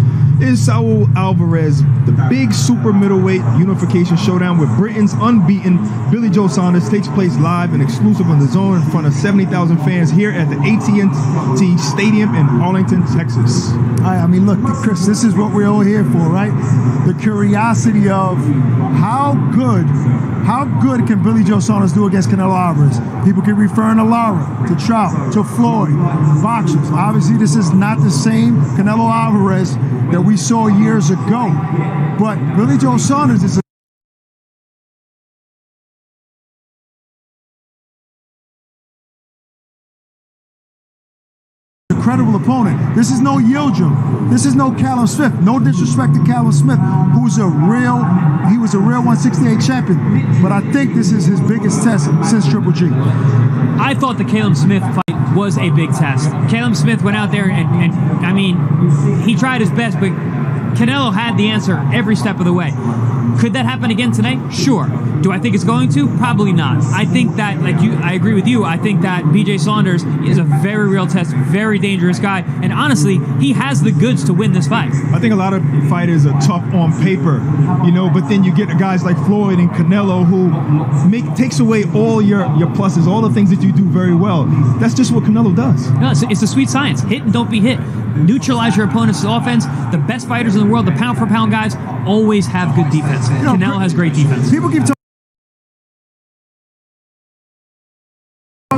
[SPEAKER 2] is Saul Alvarez, the big super middleweight unification showdown with Britain's unbeaten Billy Joe Saunders takes place live and exclusive on the Zone in front of 70,000 fans here at the AT&T Stadium in Arlington, Texas.
[SPEAKER 3] I mean, look, Chris, this is what we're all here for, right? The curiosity of how good can Billy Joe Saunders do against Canelo Alvarez? People keep referring to Lara, to Trout, to Floyd, boxers. Obviously, this is not the same Canelo Alvarez that we saw years ago. But Billy Joe Saunders is a credible opponent. This is no Yildirim. This is no Callum Smith. No disrespect to Callum Smith, he was a real 168 champion. But I think this is his biggest test since Triple G.
[SPEAKER 4] I thought the Caleb Smith fight was a big test. Caleb Smith went out there and I mean, he tried his best, but Canelo had the answer every step of the way. Could that happen again today? Sure. Do I think it's going to? Probably not. I think that, I agree with you. I think that BJ Saunders is a very real test, very dangerous guy, and honestly, he has the goods to win this fight.
[SPEAKER 2] I think a lot of fighters are tough on paper, but then you get guys like Floyd and Canelo who takes away all your pluses, all the things that you do very well. That's just what Canelo does.
[SPEAKER 4] No, it's a sweet science. Hit and don't be hit. Neutralize your opponent's offense. The best fighters in the world, the pound-for-pound guys, always have good defense. Canelo has great defense.
[SPEAKER 3] People keep talking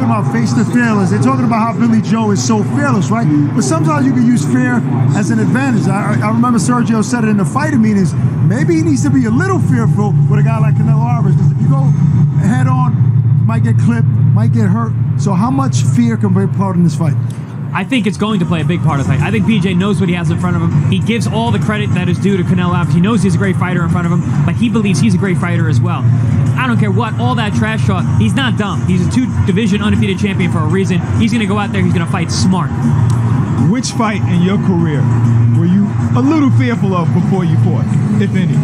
[SPEAKER 3] about face to fearless. They're talking about how Billy Joe is so fearless, right? But sometimes you can use fear as an advantage. I remember Sergio said it in the fighting meetings. Maybe he needs to be a little fearful with a guy like Canelo Alvarez, because if you go head on, you might get clipped, might get hurt. So how much fear can be part in this fight?
[SPEAKER 4] I think it's going to play a big part of the fight. I think BJ knows what he has in front of him. He gives all the credit that is due to Canelo Alvarez. He knows he's a great fighter in front of him, but he believes he's a great fighter as well. I don't care what, all that trash talk, he's not dumb. He's a two-division undefeated champion for a reason. He's going to go out there, he's going to fight smart.
[SPEAKER 2] Which fight in your career were you a little fearful of before you fought, if any?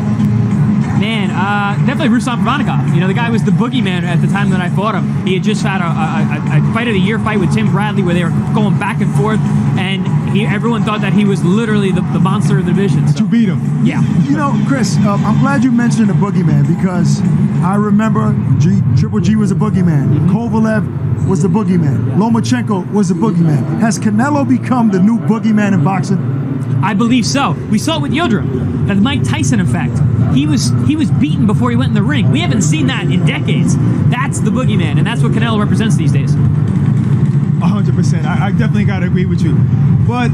[SPEAKER 4] Man, definitely Ruslan Provodnikov. The guy was the boogeyman at the time that I fought him. He had just had a fight of the year fight with Tim Bradley where they were going back and forth, and everyone thought that he was literally the monster of the division. So.
[SPEAKER 2] You beat him.
[SPEAKER 4] Yeah.
[SPEAKER 3] Chris, I'm glad you mentioned the boogeyman, because I remember Triple G was a boogeyman. Kovalev was the boogeyman. Lomachenko was the boogeyman. Has Canelo become the new boogeyman in boxing?
[SPEAKER 4] I believe so. We saw it with Yildirim, the Mike Tyson effect. He was beaten before he went in the ring. We haven't seen that in decades. That's the boogeyman, and that's what Canelo represents these days.
[SPEAKER 2] 100%. I definitely got to agree with you. But,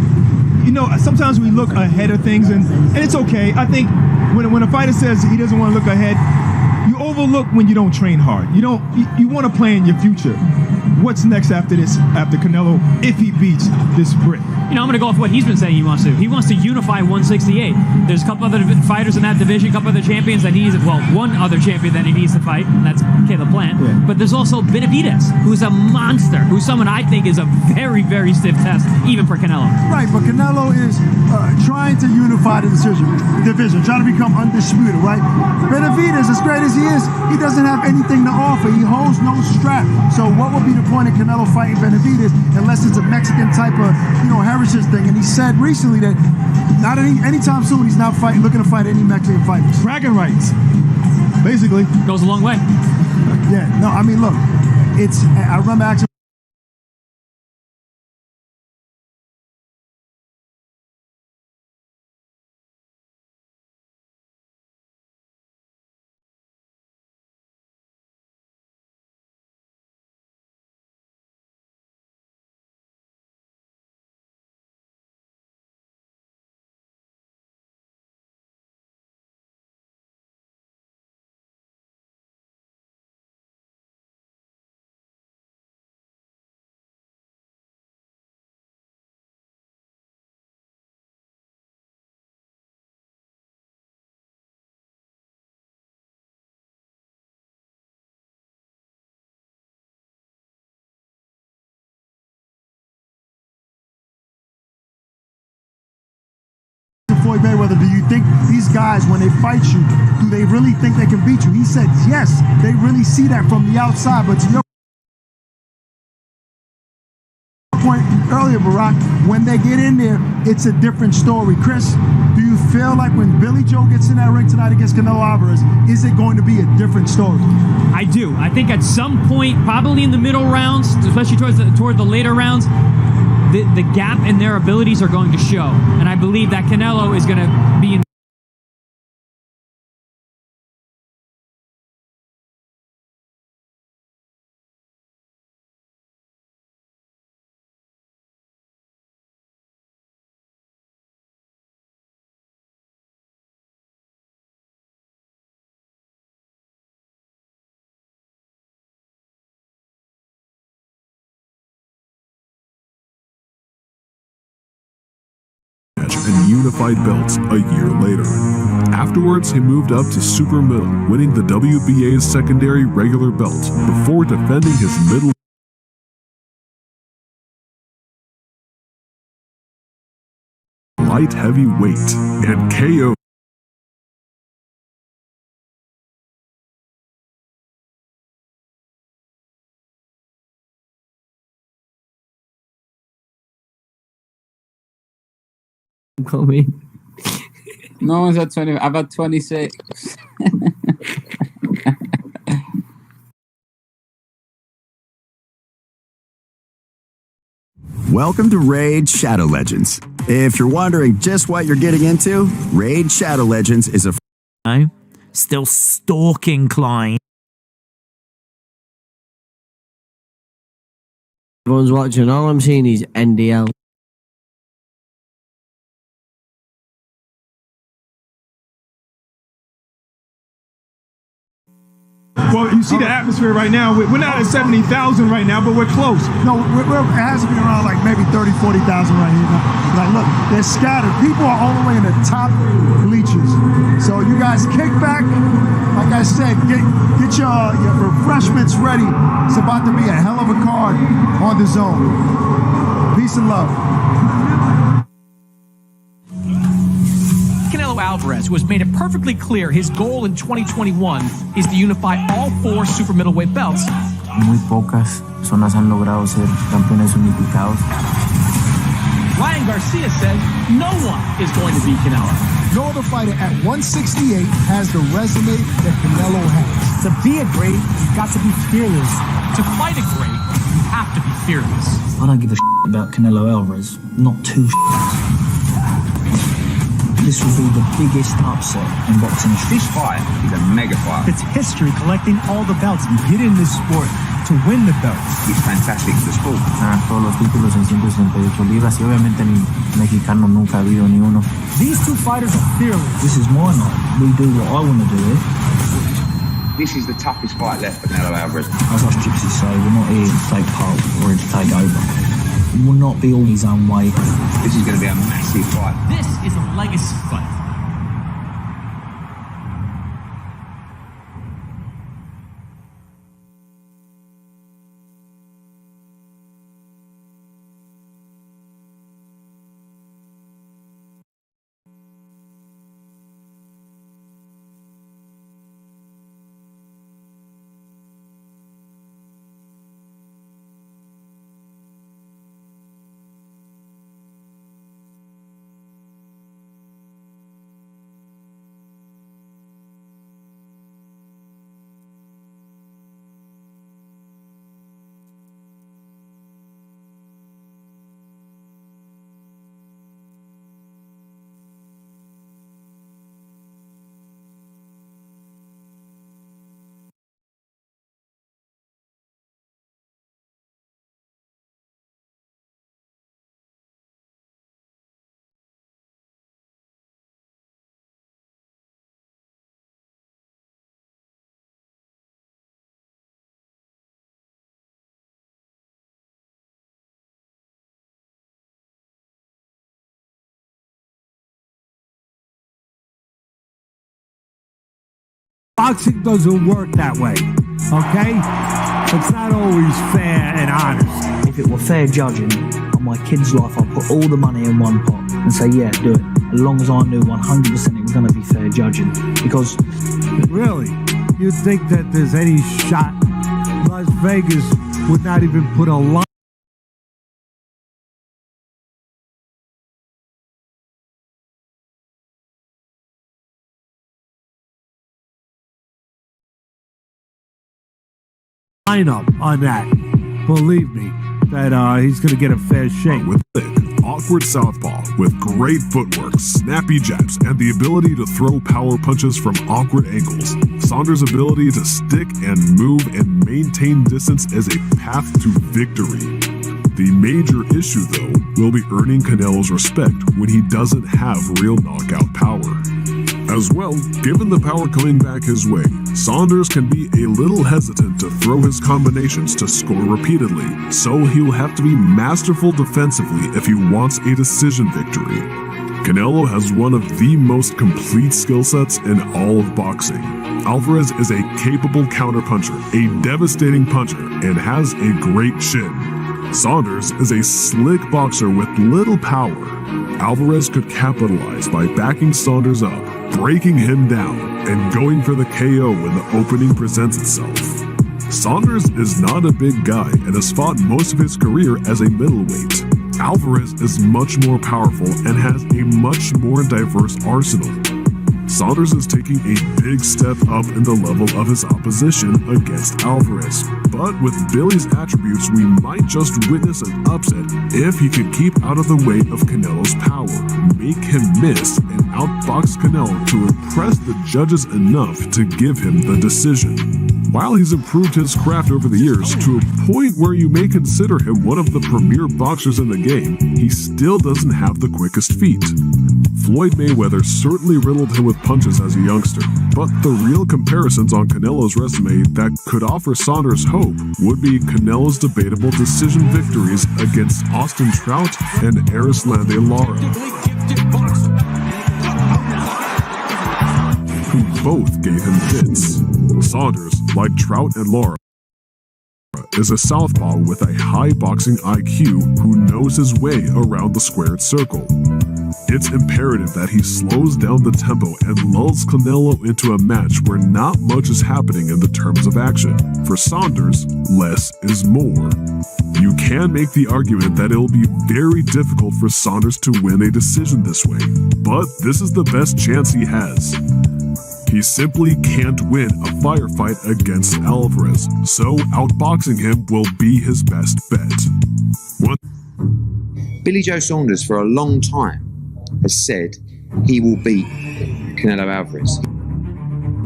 [SPEAKER 2] sometimes we look ahead of things, and it's okay. I think when a fighter says he doesn't want to look ahead, you overlook when you don't train hard. You want to plan your future. What's next after this, after Canelo, if he beats this Brit?
[SPEAKER 4] I'm going to go off what he's been saying he wants to. He wants to unify 168. There's a couple other fighters in that division, a couple other champions that he needs, one other champion that he needs to fight, and that's Caleb Plant. Yeah. But there's also Benavidez, who's a monster, who's someone I think is a very, very stiff test, even for Canelo.
[SPEAKER 3] Right, but Canelo is trying to unify the division, trying to become undisputed, right? Benavidez, as great as he is, he doesn't have anything to offer. He holds no strap. So what would be the point of Canelo fighting Benavidez unless it's a Mexican type of, heritage thing? And he said recently that not anytime soon he's not looking to fight any Mexican fighters.
[SPEAKER 2] Bragging rights, basically.
[SPEAKER 4] Goes a long way.
[SPEAKER 3] Yeah, no, I mean, look, I remember actually Floyd Mayweather, do you think these guys, when they fight you, do they really think they can beat you? He said yes, they really see that from the outside, but to your point earlier, Barack, when they get in there, it's a different story. Chris, do you feel like when Billy Joe gets in that ring tonight against Canelo Alvarez, is it going to be a different story?
[SPEAKER 4] I do. I think at some point, probably in the middle rounds, especially toward the later rounds, the gap in their abilities are going to show. And I believe that Canelo is going to be in
[SPEAKER 5] and unified belts a year later. Afterwards, he moved up to super middle, winning the WBA's secondary regular belt before defending his middle light heavyweight and KO.
[SPEAKER 8] Coming.
[SPEAKER 9] No one's at 20. I've had 26.
[SPEAKER 10] Welcome to Raid Shadow Legends. If you're wondering just what you're getting into, Raid Shadow Legends is a...
[SPEAKER 8] Still stalking Klein. Everyone's watching. All I'm seeing is NDL.
[SPEAKER 2] Well, you see the atmosphere right now. We're not at 70,000 right now, but we're close.
[SPEAKER 3] No, it has to be around like maybe 30, 40,000 right here. Like, look, they're scattered. People are all the way in the top bleachers. So you guys kick back. Like I said, get your refreshments ready. It's about to be a hell of a card on the zone. Peace and love.
[SPEAKER 11] Canelo Alvarez, who has made it perfectly clear his goal in 2021 is to unify all 4 super middleweight belts.
[SPEAKER 12] Muy pocas personas han logrado ser campeones unificados.
[SPEAKER 11] Ryan Garcia said no one is going to beat Canelo.
[SPEAKER 3] No other fighter at 168 has the resume that Canelo has.
[SPEAKER 13] To be a great, you've got to be fearless.
[SPEAKER 11] To fight a great, you have to be fearless.
[SPEAKER 12] I don't give a about Canelo Alvarez. Not two This will be the biggest upset in boxing history.
[SPEAKER 14] This fight is a mega fight.
[SPEAKER 13] It's history collecting all the belts. You get in this sport to win the belts.
[SPEAKER 14] It's fantastic for the sport.
[SPEAKER 12] Todos los títulos en 168 libras y obviamente ni mexicano nunca ha habido ni uno.
[SPEAKER 13] These two fighters are fearless.
[SPEAKER 12] This is my night. We do what I want to do here.
[SPEAKER 14] This is the toughest fight left for Canelo Alvarez.
[SPEAKER 12] As us gypsies say, we're not here to take part, we're here to take over. He will not be all his own way.
[SPEAKER 14] This is going to be a massive fight.
[SPEAKER 11] This is a legacy fight.
[SPEAKER 13] Boxing doesn't work that way, okay? It's not always fair and honest.
[SPEAKER 12] If it were fair judging on my kid's life, I'd put all the money in one pot and say, yeah, do it. As long as I knew 100% it was going to be fair judging. Because...
[SPEAKER 13] Really? You think that there's any shot Las Vegas would not even put a line lineup on that. Believe me, that he's going to get a fair shake.
[SPEAKER 5] With thick, awkward southpaw, with great footwork, snappy jabs, and the ability to throw power punches from awkward angles, Saunders' ability to stick and move and maintain distance is a path to victory. The major issue, though, will be earning Canelo's respect when he doesn't have real knockout power. As well, given the power coming back his way, Saunders can be a little hesitant to throw his combinations to score repeatedly, so he will have to be masterful defensively if he wants a decision victory. Canelo has one of the most complete skill sets in all of boxing. Alvarez is a capable counterpuncher, a devastating puncher, and has a great chin. Saunders is a slick boxer with little power. Alvarez could capitalize by backing Saunders up, breaking him down, and going for the KO when the opening presents itself. Saunders is not a big guy and has fought most of his career as a middleweight. Alvarez is much more powerful and has a much more diverse arsenal. Saunders is taking a big step up in the level of his opposition against Alvarez, but with Billy's attributes, we might just witness an upset if he can keep out of the way of Canelo's power, make him miss, and outbox Canelo to impress the judges enough to give him the decision. While he's improved his craft over the years to a point where you may consider him one of the premier boxers in the game, he still doesn't have the quickest feet. Floyd Mayweather certainly riddled him with punches as a youngster, but the real comparisons on Canelo's resume that could offer Saunders hope would be Canelo's debatable decision victories against Austin Trout and Erislandy Lara, who both gave him fits. Saunders, like Trout and Lara, is a southpaw with a high boxing IQ who knows his way around the squared circle. It's imperative that he slows down the tempo and lulls Canelo into a match where not much is happening in the terms of action. For Saunders, less is more. You can make the argument that it'll be very difficult for Saunders to win a decision this way, but this is the best chance he has. He simply can't win a firefight against Alvarez, so outboxing him will be his best bet.
[SPEAKER 14] Billy Joe Saunders, for a long time, has said he will beat Canelo Alvarez.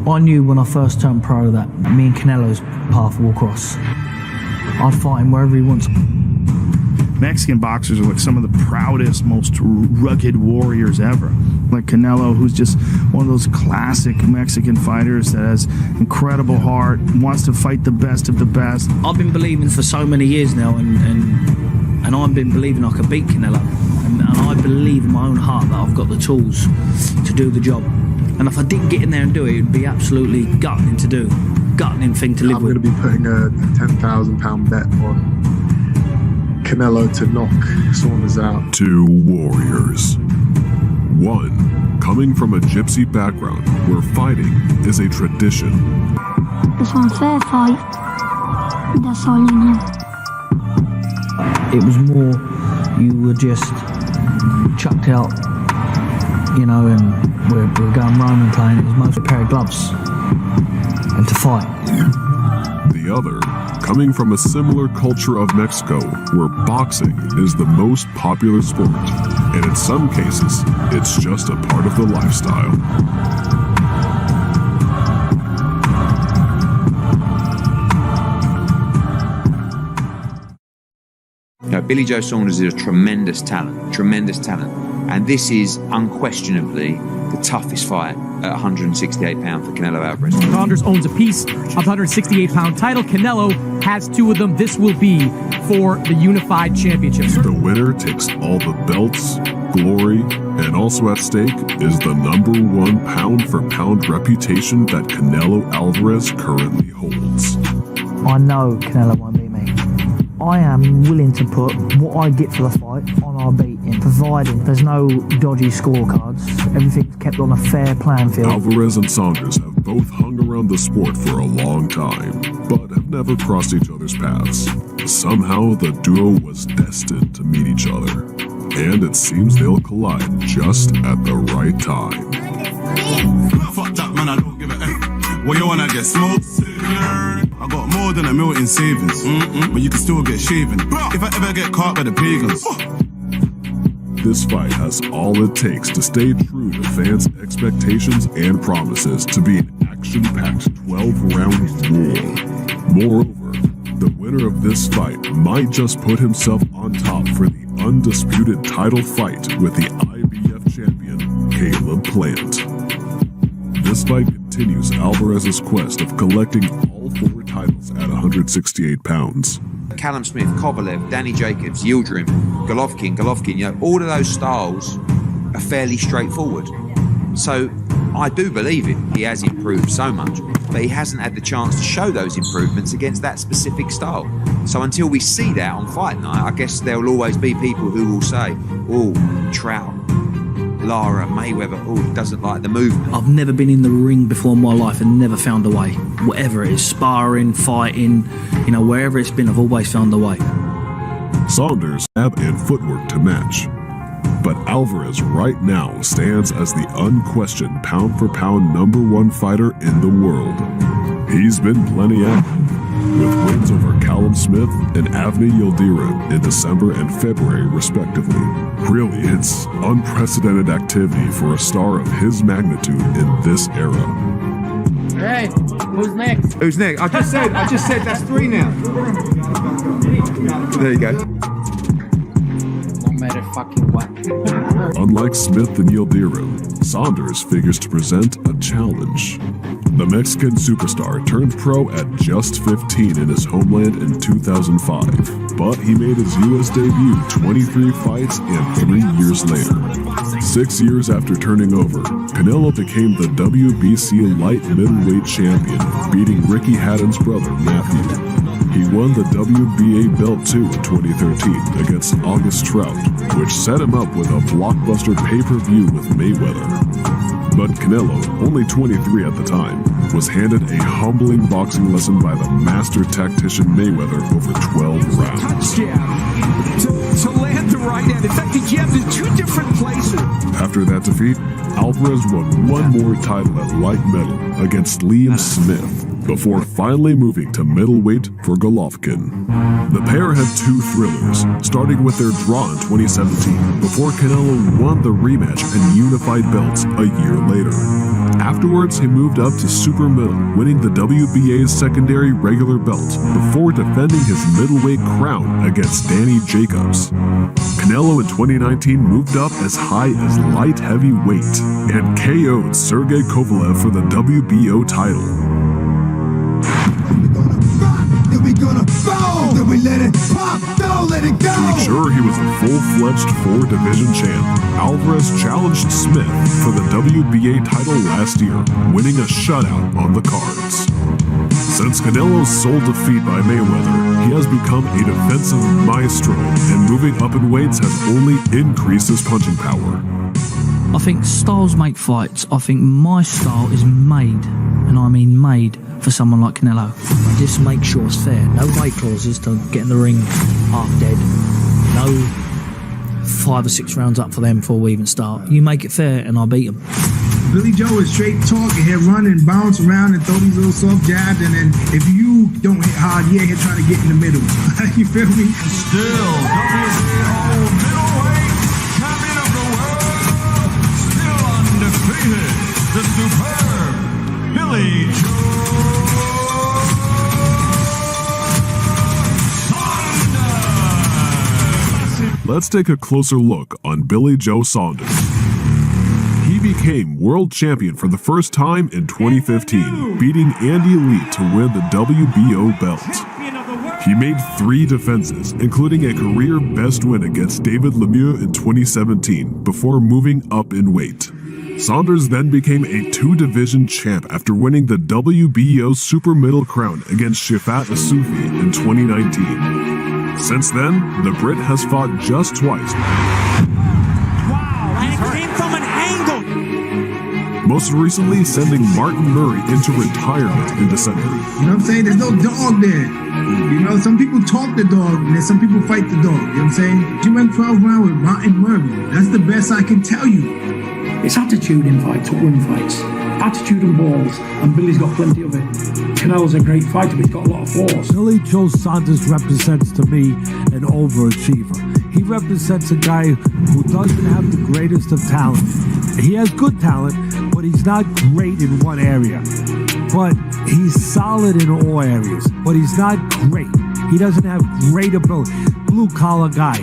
[SPEAKER 12] I knew when I first turned pro that me and Canelo's path will cross. I'd fight him wherever he wants.
[SPEAKER 3] Mexican boxers are like some of the proudest, most rugged warriors ever. Like Canelo, who's just one of those classic Mexican fighters that has incredible heart, wants to fight the best of the best.
[SPEAKER 12] I've been believing for so many years now, and I've been believing I could beat Canelo. And I believe in my own heart that I've got the tools to do the job. And if I didn't get in there and do it, it'd be absolutely gutting to do. Gutting thing to live with.
[SPEAKER 15] I'm going to be putting a £10,000 bet on Canelo to knock Saunders out.
[SPEAKER 5] Two warriors. One, coming from a gypsy background where fighting is a tradition.
[SPEAKER 16] It's one fair fight. That's all you know.
[SPEAKER 12] It was more, you were just chucked out, you know, and we're going Roman playing. It was mostly a pair of gloves and to fight.
[SPEAKER 5] The other, coming from a similar culture of Mexico where boxing is the most popular sport, and in some cases, it's just a part of the lifestyle.
[SPEAKER 14] Now, Billy Joe Saunders is a tremendous talent, and this is unquestionably the toughest fight at 168 pounds for Canelo Alvarez.
[SPEAKER 11] Saunders owns a piece of the 168-pound title. Canelo has two of them. This will be for the unified championships.
[SPEAKER 5] The winner takes all the belts, glory, and also at stake is the #1 pound-for-pound reputation that Canelo Alvarez currently holds.
[SPEAKER 12] I know Canelo won't beat me. I am willing to put what I get for the fight on our beating, providing there's no dodgy scorecards. Everything's kept on a fair playing field.
[SPEAKER 5] Alvarez and Saunders have both hung around the sport for a long time, but have never crossed each other's paths. Somehow, the duo was destined to meet each other, and it seems they'll collide just at the right time.
[SPEAKER 17] Fuck that, man, I don't give a What you wanna get smoked? I got more than $1 million in savings, but you can still get shaven. If I ever get caught by the pagans.
[SPEAKER 5] This fight has all it takes to stay true to fans' expectations and promises to be an action-packed 12-round war. Moreover, the winner of this fight might just put himself on top for the undisputed title fight with the IBF champion, Caleb Plant. This fight continues Alvarez's quest of collecting all 4 titles at 168 pounds.
[SPEAKER 14] Callum Smith, Kovalev, Danny Jacobs, Yildirim, Golovkin, you know, all of those styles are fairly straightforward. So I do believe it. He has improved so much, but he hasn't had the chance to show those improvements against that specific style. So until we see that on fight night, I guess there will always be people who will say, oh, Trout, Lara, Mayweather, oh, he doesn't like the movement.
[SPEAKER 12] I've never been in the ring before in my life and never found a way. Whatever it is, sparring, fighting, you know, wherever it's been, I've always found a way.
[SPEAKER 5] Saunders have and footwork to match, but Alvarez right now stands as the unquestioned pound-for-pound #1 fighter in the world. He's been plenty active, with wins over Callum Smith and Avni Yildirim in December and February, respectively. Really, it's unprecedented activity for a star of his magnitude in this era.
[SPEAKER 1] Hey, who's next?
[SPEAKER 18] Who's next? I just said that's 3 now. There you go.
[SPEAKER 9] No matter fucking what.
[SPEAKER 5] Unlike Smith and Yildirim, Saunders figures to present a challenge. The Mexican superstar turned pro at just 15 in his homeland in 2005, but he made his U.S. debut 23 fights and 3 years later. 6 years after turning over, Canelo became the WBC light middleweight champion, beating Ricky Hatton's brother, Matthew. He won the WBA belt too in 2013 against August Trout, which set him up with a blockbuster pay-per-view with Mayweather. But Canelo, only 23 at the time, was handed a humbling boxing lesson by the master tactician Mayweather over 12 rounds.
[SPEAKER 19] To land the right hand. In fact, he jabbed in 2 different places.
[SPEAKER 5] After that defeat, Alvarez won 1 more title at light middle against Liam Smith, before finally moving to middleweight for Golovkin. The pair had 2 thrillers, starting with their draw in 2017, before Canelo won the rematch and unified belts a year later. Afterwards, he moved up to super middle, winning the WBA's secondary regular belt, before defending his middleweight crown against Danny Jacobs. Canelo in 2019 moved up as high as light heavyweight and KO'd Sergey Kovalev for the WBO title.
[SPEAKER 19] We gonna fall, then we let it pop, don't let it go.
[SPEAKER 5] To ensure he was a full-fledged 4-division champ, Alvarez challenged Smith for the WBA title last year, winning a shutout on the cards. Since Canelo's sole defeat by Mayweather, he has become a defensive maestro, and moving up in weights has only increased his punching power.
[SPEAKER 12] I think styles make fights. I think my style is made, and I mean made, for someone like Canelo. Just make sure it's fair. No weight clauses to get in the ring half dead. No 5 or 6 rounds up for them before we even start. You make it fair and I'll beat them.
[SPEAKER 20] Billy Joe is straight talking. He'll run and bounce around and throw these little soft jabs, and then if you don't hit hard, he'll try to get in the middle. You feel me?
[SPEAKER 19] Still, WBO middleweight champion of the world, still undefeated, the superb Billy Joe.
[SPEAKER 5] Let's take a closer look on Billy Joe Saunders. He became world champion for the first time in 2015, beating Andy Lee to win the WBO belt. He made 3 defenses, including a career best win against David Lemieux in 2017, before moving up in weight. Saunders then became a 2-division champ after winning the WBO super middle crown against Shafat Asufi in 2019. Since then, the Brit has fought just twice.
[SPEAKER 19] Wow, and it came from an angle.
[SPEAKER 5] Most recently sending Martin Murray into retirement in December.
[SPEAKER 20] You know what I'm saying? There's no dog there. You know, some people talk the dog, and then some people fight the dog. You know what I'm saying? You went 12 rounds with Martin Murray. That's the best I can tell you.
[SPEAKER 21] It's attitude in fights, to win fights. attitude and balls, and Billy's got plenty of it. Canelo's a great fighter, but he's got a lot of force.
[SPEAKER 13] Billy Joe Saunders represents to me an overachiever. He represents a guy who doesn't have the greatest of talent. He has good talent, but he's not great in one area. But he's solid in all areas, but he's not great. He doesn't have great ability. Blue collar guy.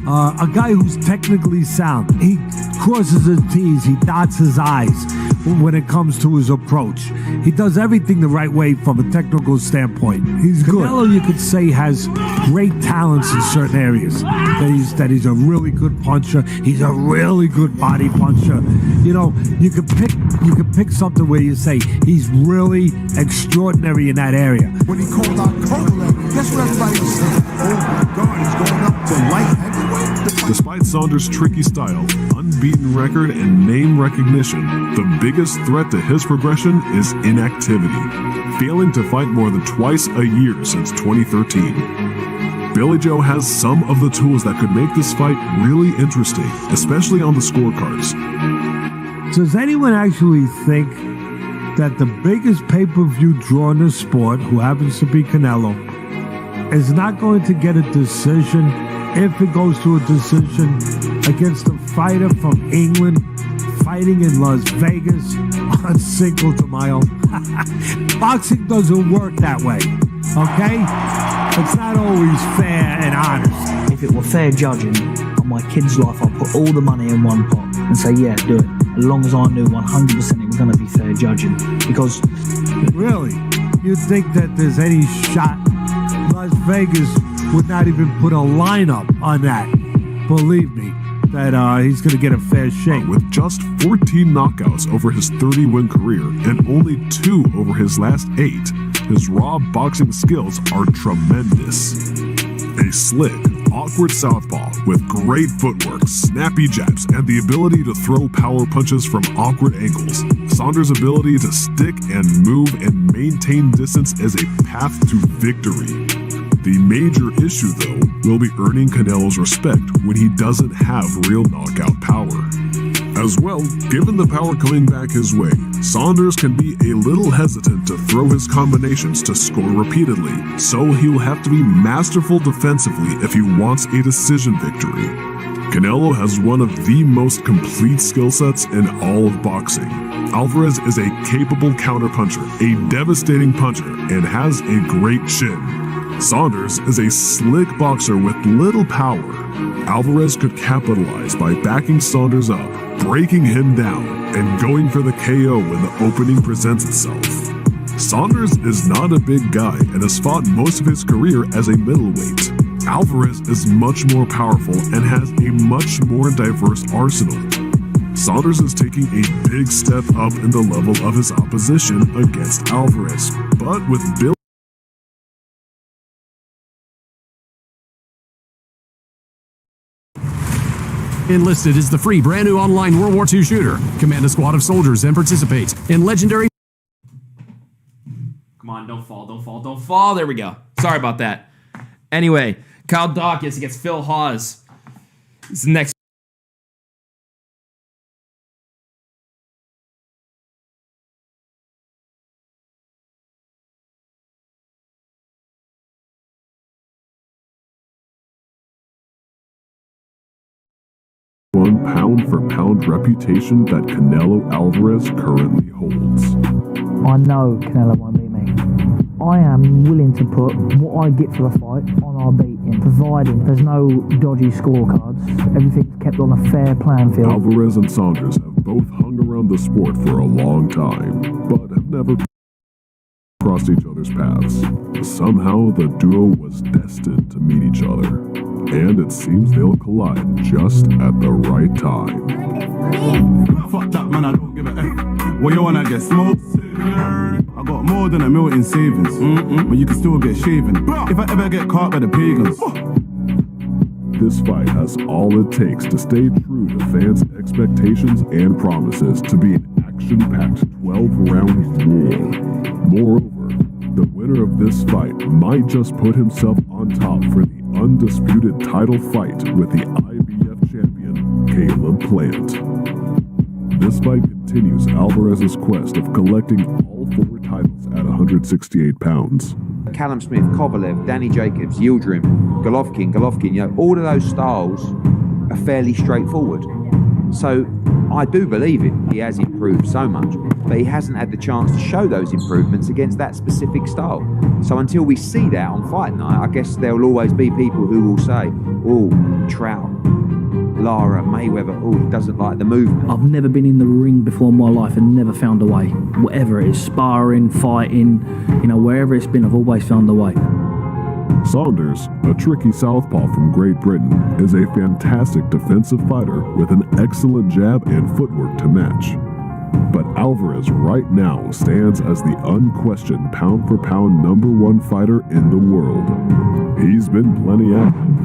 [SPEAKER 13] A guy who's technically sound. He crosses his T's, he dots his I's when it comes to his approach. He does everything the right way from a technical standpoint. He's good. Canelo, you could say, has great talents in certain areas. That he's a really good puncher. He's a really good body puncher. You know, you could pick something where you say he's really extraordinary in that area.
[SPEAKER 3] When he called out Kovalev, guess what everybody was saying? Oh my God, he's going up to light heavyweight.
[SPEAKER 5] Despite Saunders' tricky style, unbeaten record, and name recognition, the biggest threat to his progression is inactivity, failing to fight more than twice a year since 2013. Billy Joe has some of the tools that could make this fight really interesting, especially on the scorecards.
[SPEAKER 13] Does anyone actually think that the biggest pay-per-view draw in the sport, who happens to be Canelo, is not going to get a decision if it goes to a decision against a fighter from England fighting in Las Vegas on Cinco de Mayo? Boxing doesn't work that way, okay? It's not always fair and honest.
[SPEAKER 12] If it were fair judging on my kid's life, I'd put all the money in one pot and say, yeah, do it. As long as I knew 100% it was going to be fair judging. Because...
[SPEAKER 13] Really? You think that there's any shot Las Vegas would not even put a lineup on that? Believe me, that he's going to get a fair shake.
[SPEAKER 5] With just 14 knockouts over his 30-win career and only 2 over his last 8, his raw boxing skills are tremendous. A slick, awkward southpaw with great footwork, snappy jabs, and the ability to throw power punches from awkward angles. Saunders' ability to stick and move and maintain distance is a path to victory. The major issue, though, will be earning Canelo's respect when he doesn't have real knockout power. As well, given the power coming back his way, Saunders can be a little hesitant to throw his combinations to score repeatedly, so he'll have to be masterful defensively if he wants a decision victory. Canelo has one of the most complete skill sets in all of boxing. Alvarez is a capable counterpuncher, a devastating puncher, and has a great chin. Saunders is a slick boxer with little power. Alvarez could capitalize by backing Saunders up, breaking him down, and going for the KO when the opening presents itself. Saunders is not a big guy and has fought most of his career as a middleweight. Alvarez is much more powerful and has a much more diverse arsenal. Saunders is taking a big step up in the level of his opposition against Alvarez, but with Bill
[SPEAKER 22] Enlisted is the free brand new online World War II shooter. Command a squad of soldiers and participate in legendary...
[SPEAKER 23] Come on, don't fall, don't fall, don't fall. There we go. Sorry about that. Anyway, Kyle Dawkins against Phil Hawes. This is the next...
[SPEAKER 5] pound-for-pound reputation that Canelo Alvarez currently holds.
[SPEAKER 12] I know Canelo won't beat me. I am willing to put what I get for the fight on our beating, providing there's no dodgy scorecards. Everything's kept on a fair playing field.
[SPEAKER 5] Alvarez and Saunders have both hung around the sport for a long time, but have never crossed each other's paths. Somehow the duo was destined to meet each other, and it seems they'll collide just at the right time.
[SPEAKER 17] Fuck that, man, I don't give a F. What you wanna get smoked? I got more than $1 million in savings, but you can still get shaven. If I ever get caught by the pagans.
[SPEAKER 5] This fight has all it takes to stay true to fans' expectations and promises to be an action-packed 12-round war. Moreover, the winner of this fight might just put himself on top for the undisputed title fight with the IBF champion, Caleb Plant.
[SPEAKER 4] This fight continues Alvarez's quest of collecting all 4 titles at 168 pounds.
[SPEAKER 14] Callum Smith, Kovalev, Danny Jacobs, Yildirim, Golovkin, all of those styles are fairly straightforward. So I do believe him. He has improved so much, but he hasn't had the chance to show those improvements against that specific style. So until we see that on fight night, I guess there will always be people who will say, oh, Trout, Lara, Mayweather, oh, he doesn't like the movement.
[SPEAKER 12] I've never been in the ring before in my life and never found a way. Whatever it is, sparring, fighting, wherever it's been, I've always found a way.
[SPEAKER 4] Saunders, a tricky southpaw from Great Britain, is a fantastic defensive fighter with an excellent jab and footwork to match. But Alvarez right now stands as the unquestioned pound-for-pound #1 fighter in the world. He's been plenty active,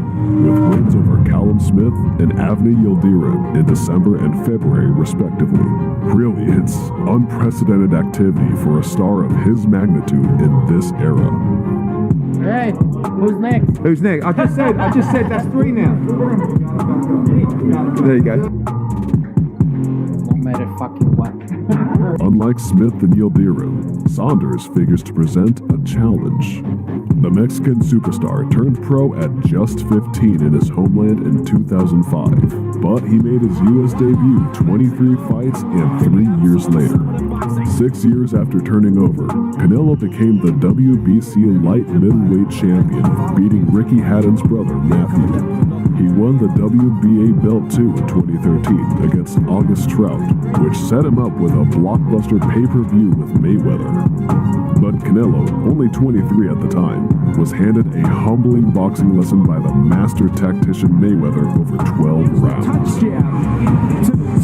[SPEAKER 4] with wins over Callum Smith and Avni Yildirim in December and February respectively. Really, it's unprecedented activity for a star of his magnitude in this era.
[SPEAKER 9] Hey, who's next?
[SPEAKER 18] Who's next? I just said that's 3 now. There you go.
[SPEAKER 9] No matter fucking what.
[SPEAKER 4] Unlike Smith and Yildirim, Saunders figures to present a challenge. The Mexican superstar turned pro at just 15 in his homeland in 2005, but he made his U.S. debut 23 fights and 3 years later. 6 years after turning over, Canelo became the WBC light middleweight champion, beating Ricky Haddon's brother Matthew. He won the WBA belt too in 2013 against August Trout, which set him up with a blockbuster pay-per-view with Mayweather. But Canelo, only 23 at the time, was handed a humbling boxing lesson by the master tactician Mayweather over 12 rounds.
[SPEAKER 19] Touch jab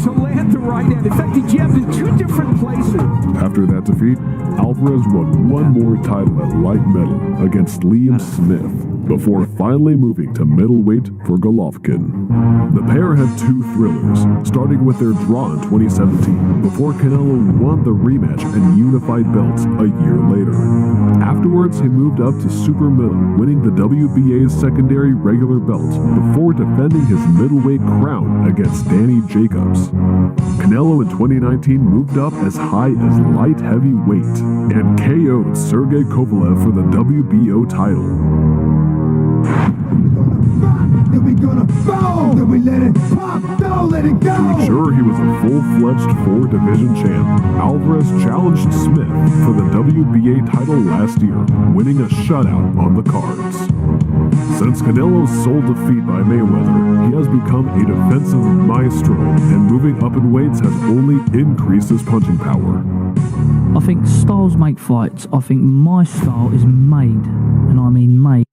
[SPEAKER 19] to land the right hand. In fact, he jabbed in 2 different places.
[SPEAKER 4] After that defeat, Alvarez won 1 more title at light middle against Liam Smith, before finally moving to middleweight for Golovkin. The pair had 2 thrillers, starting with their draw in 2017, before Canelo won the rematch and unified belts a year later. Afterwards, he moved up to super middle, winning the WBA's secondary regular belt, before defending his middleweight crown against Danny Jacobs. Canelo in 2019 moved up as high as light heavyweight and KO'd Sergey Kovalev for the WBO title.
[SPEAKER 6] Then we gonna boom, then we let it pop, don't let it go.
[SPEAKER 4] To ensure he was a full-fledged 4-division champ, Alvarez challenged Smith for the WBA title last year, winning a shutout on the cards. Since Canelo's sole defeat by Mayweather, he has become a defensive maestro, and moving up in weights has only increased his punching power.
[SPEAKER 12] I think styles make fights. I think my style is made, and I mean made.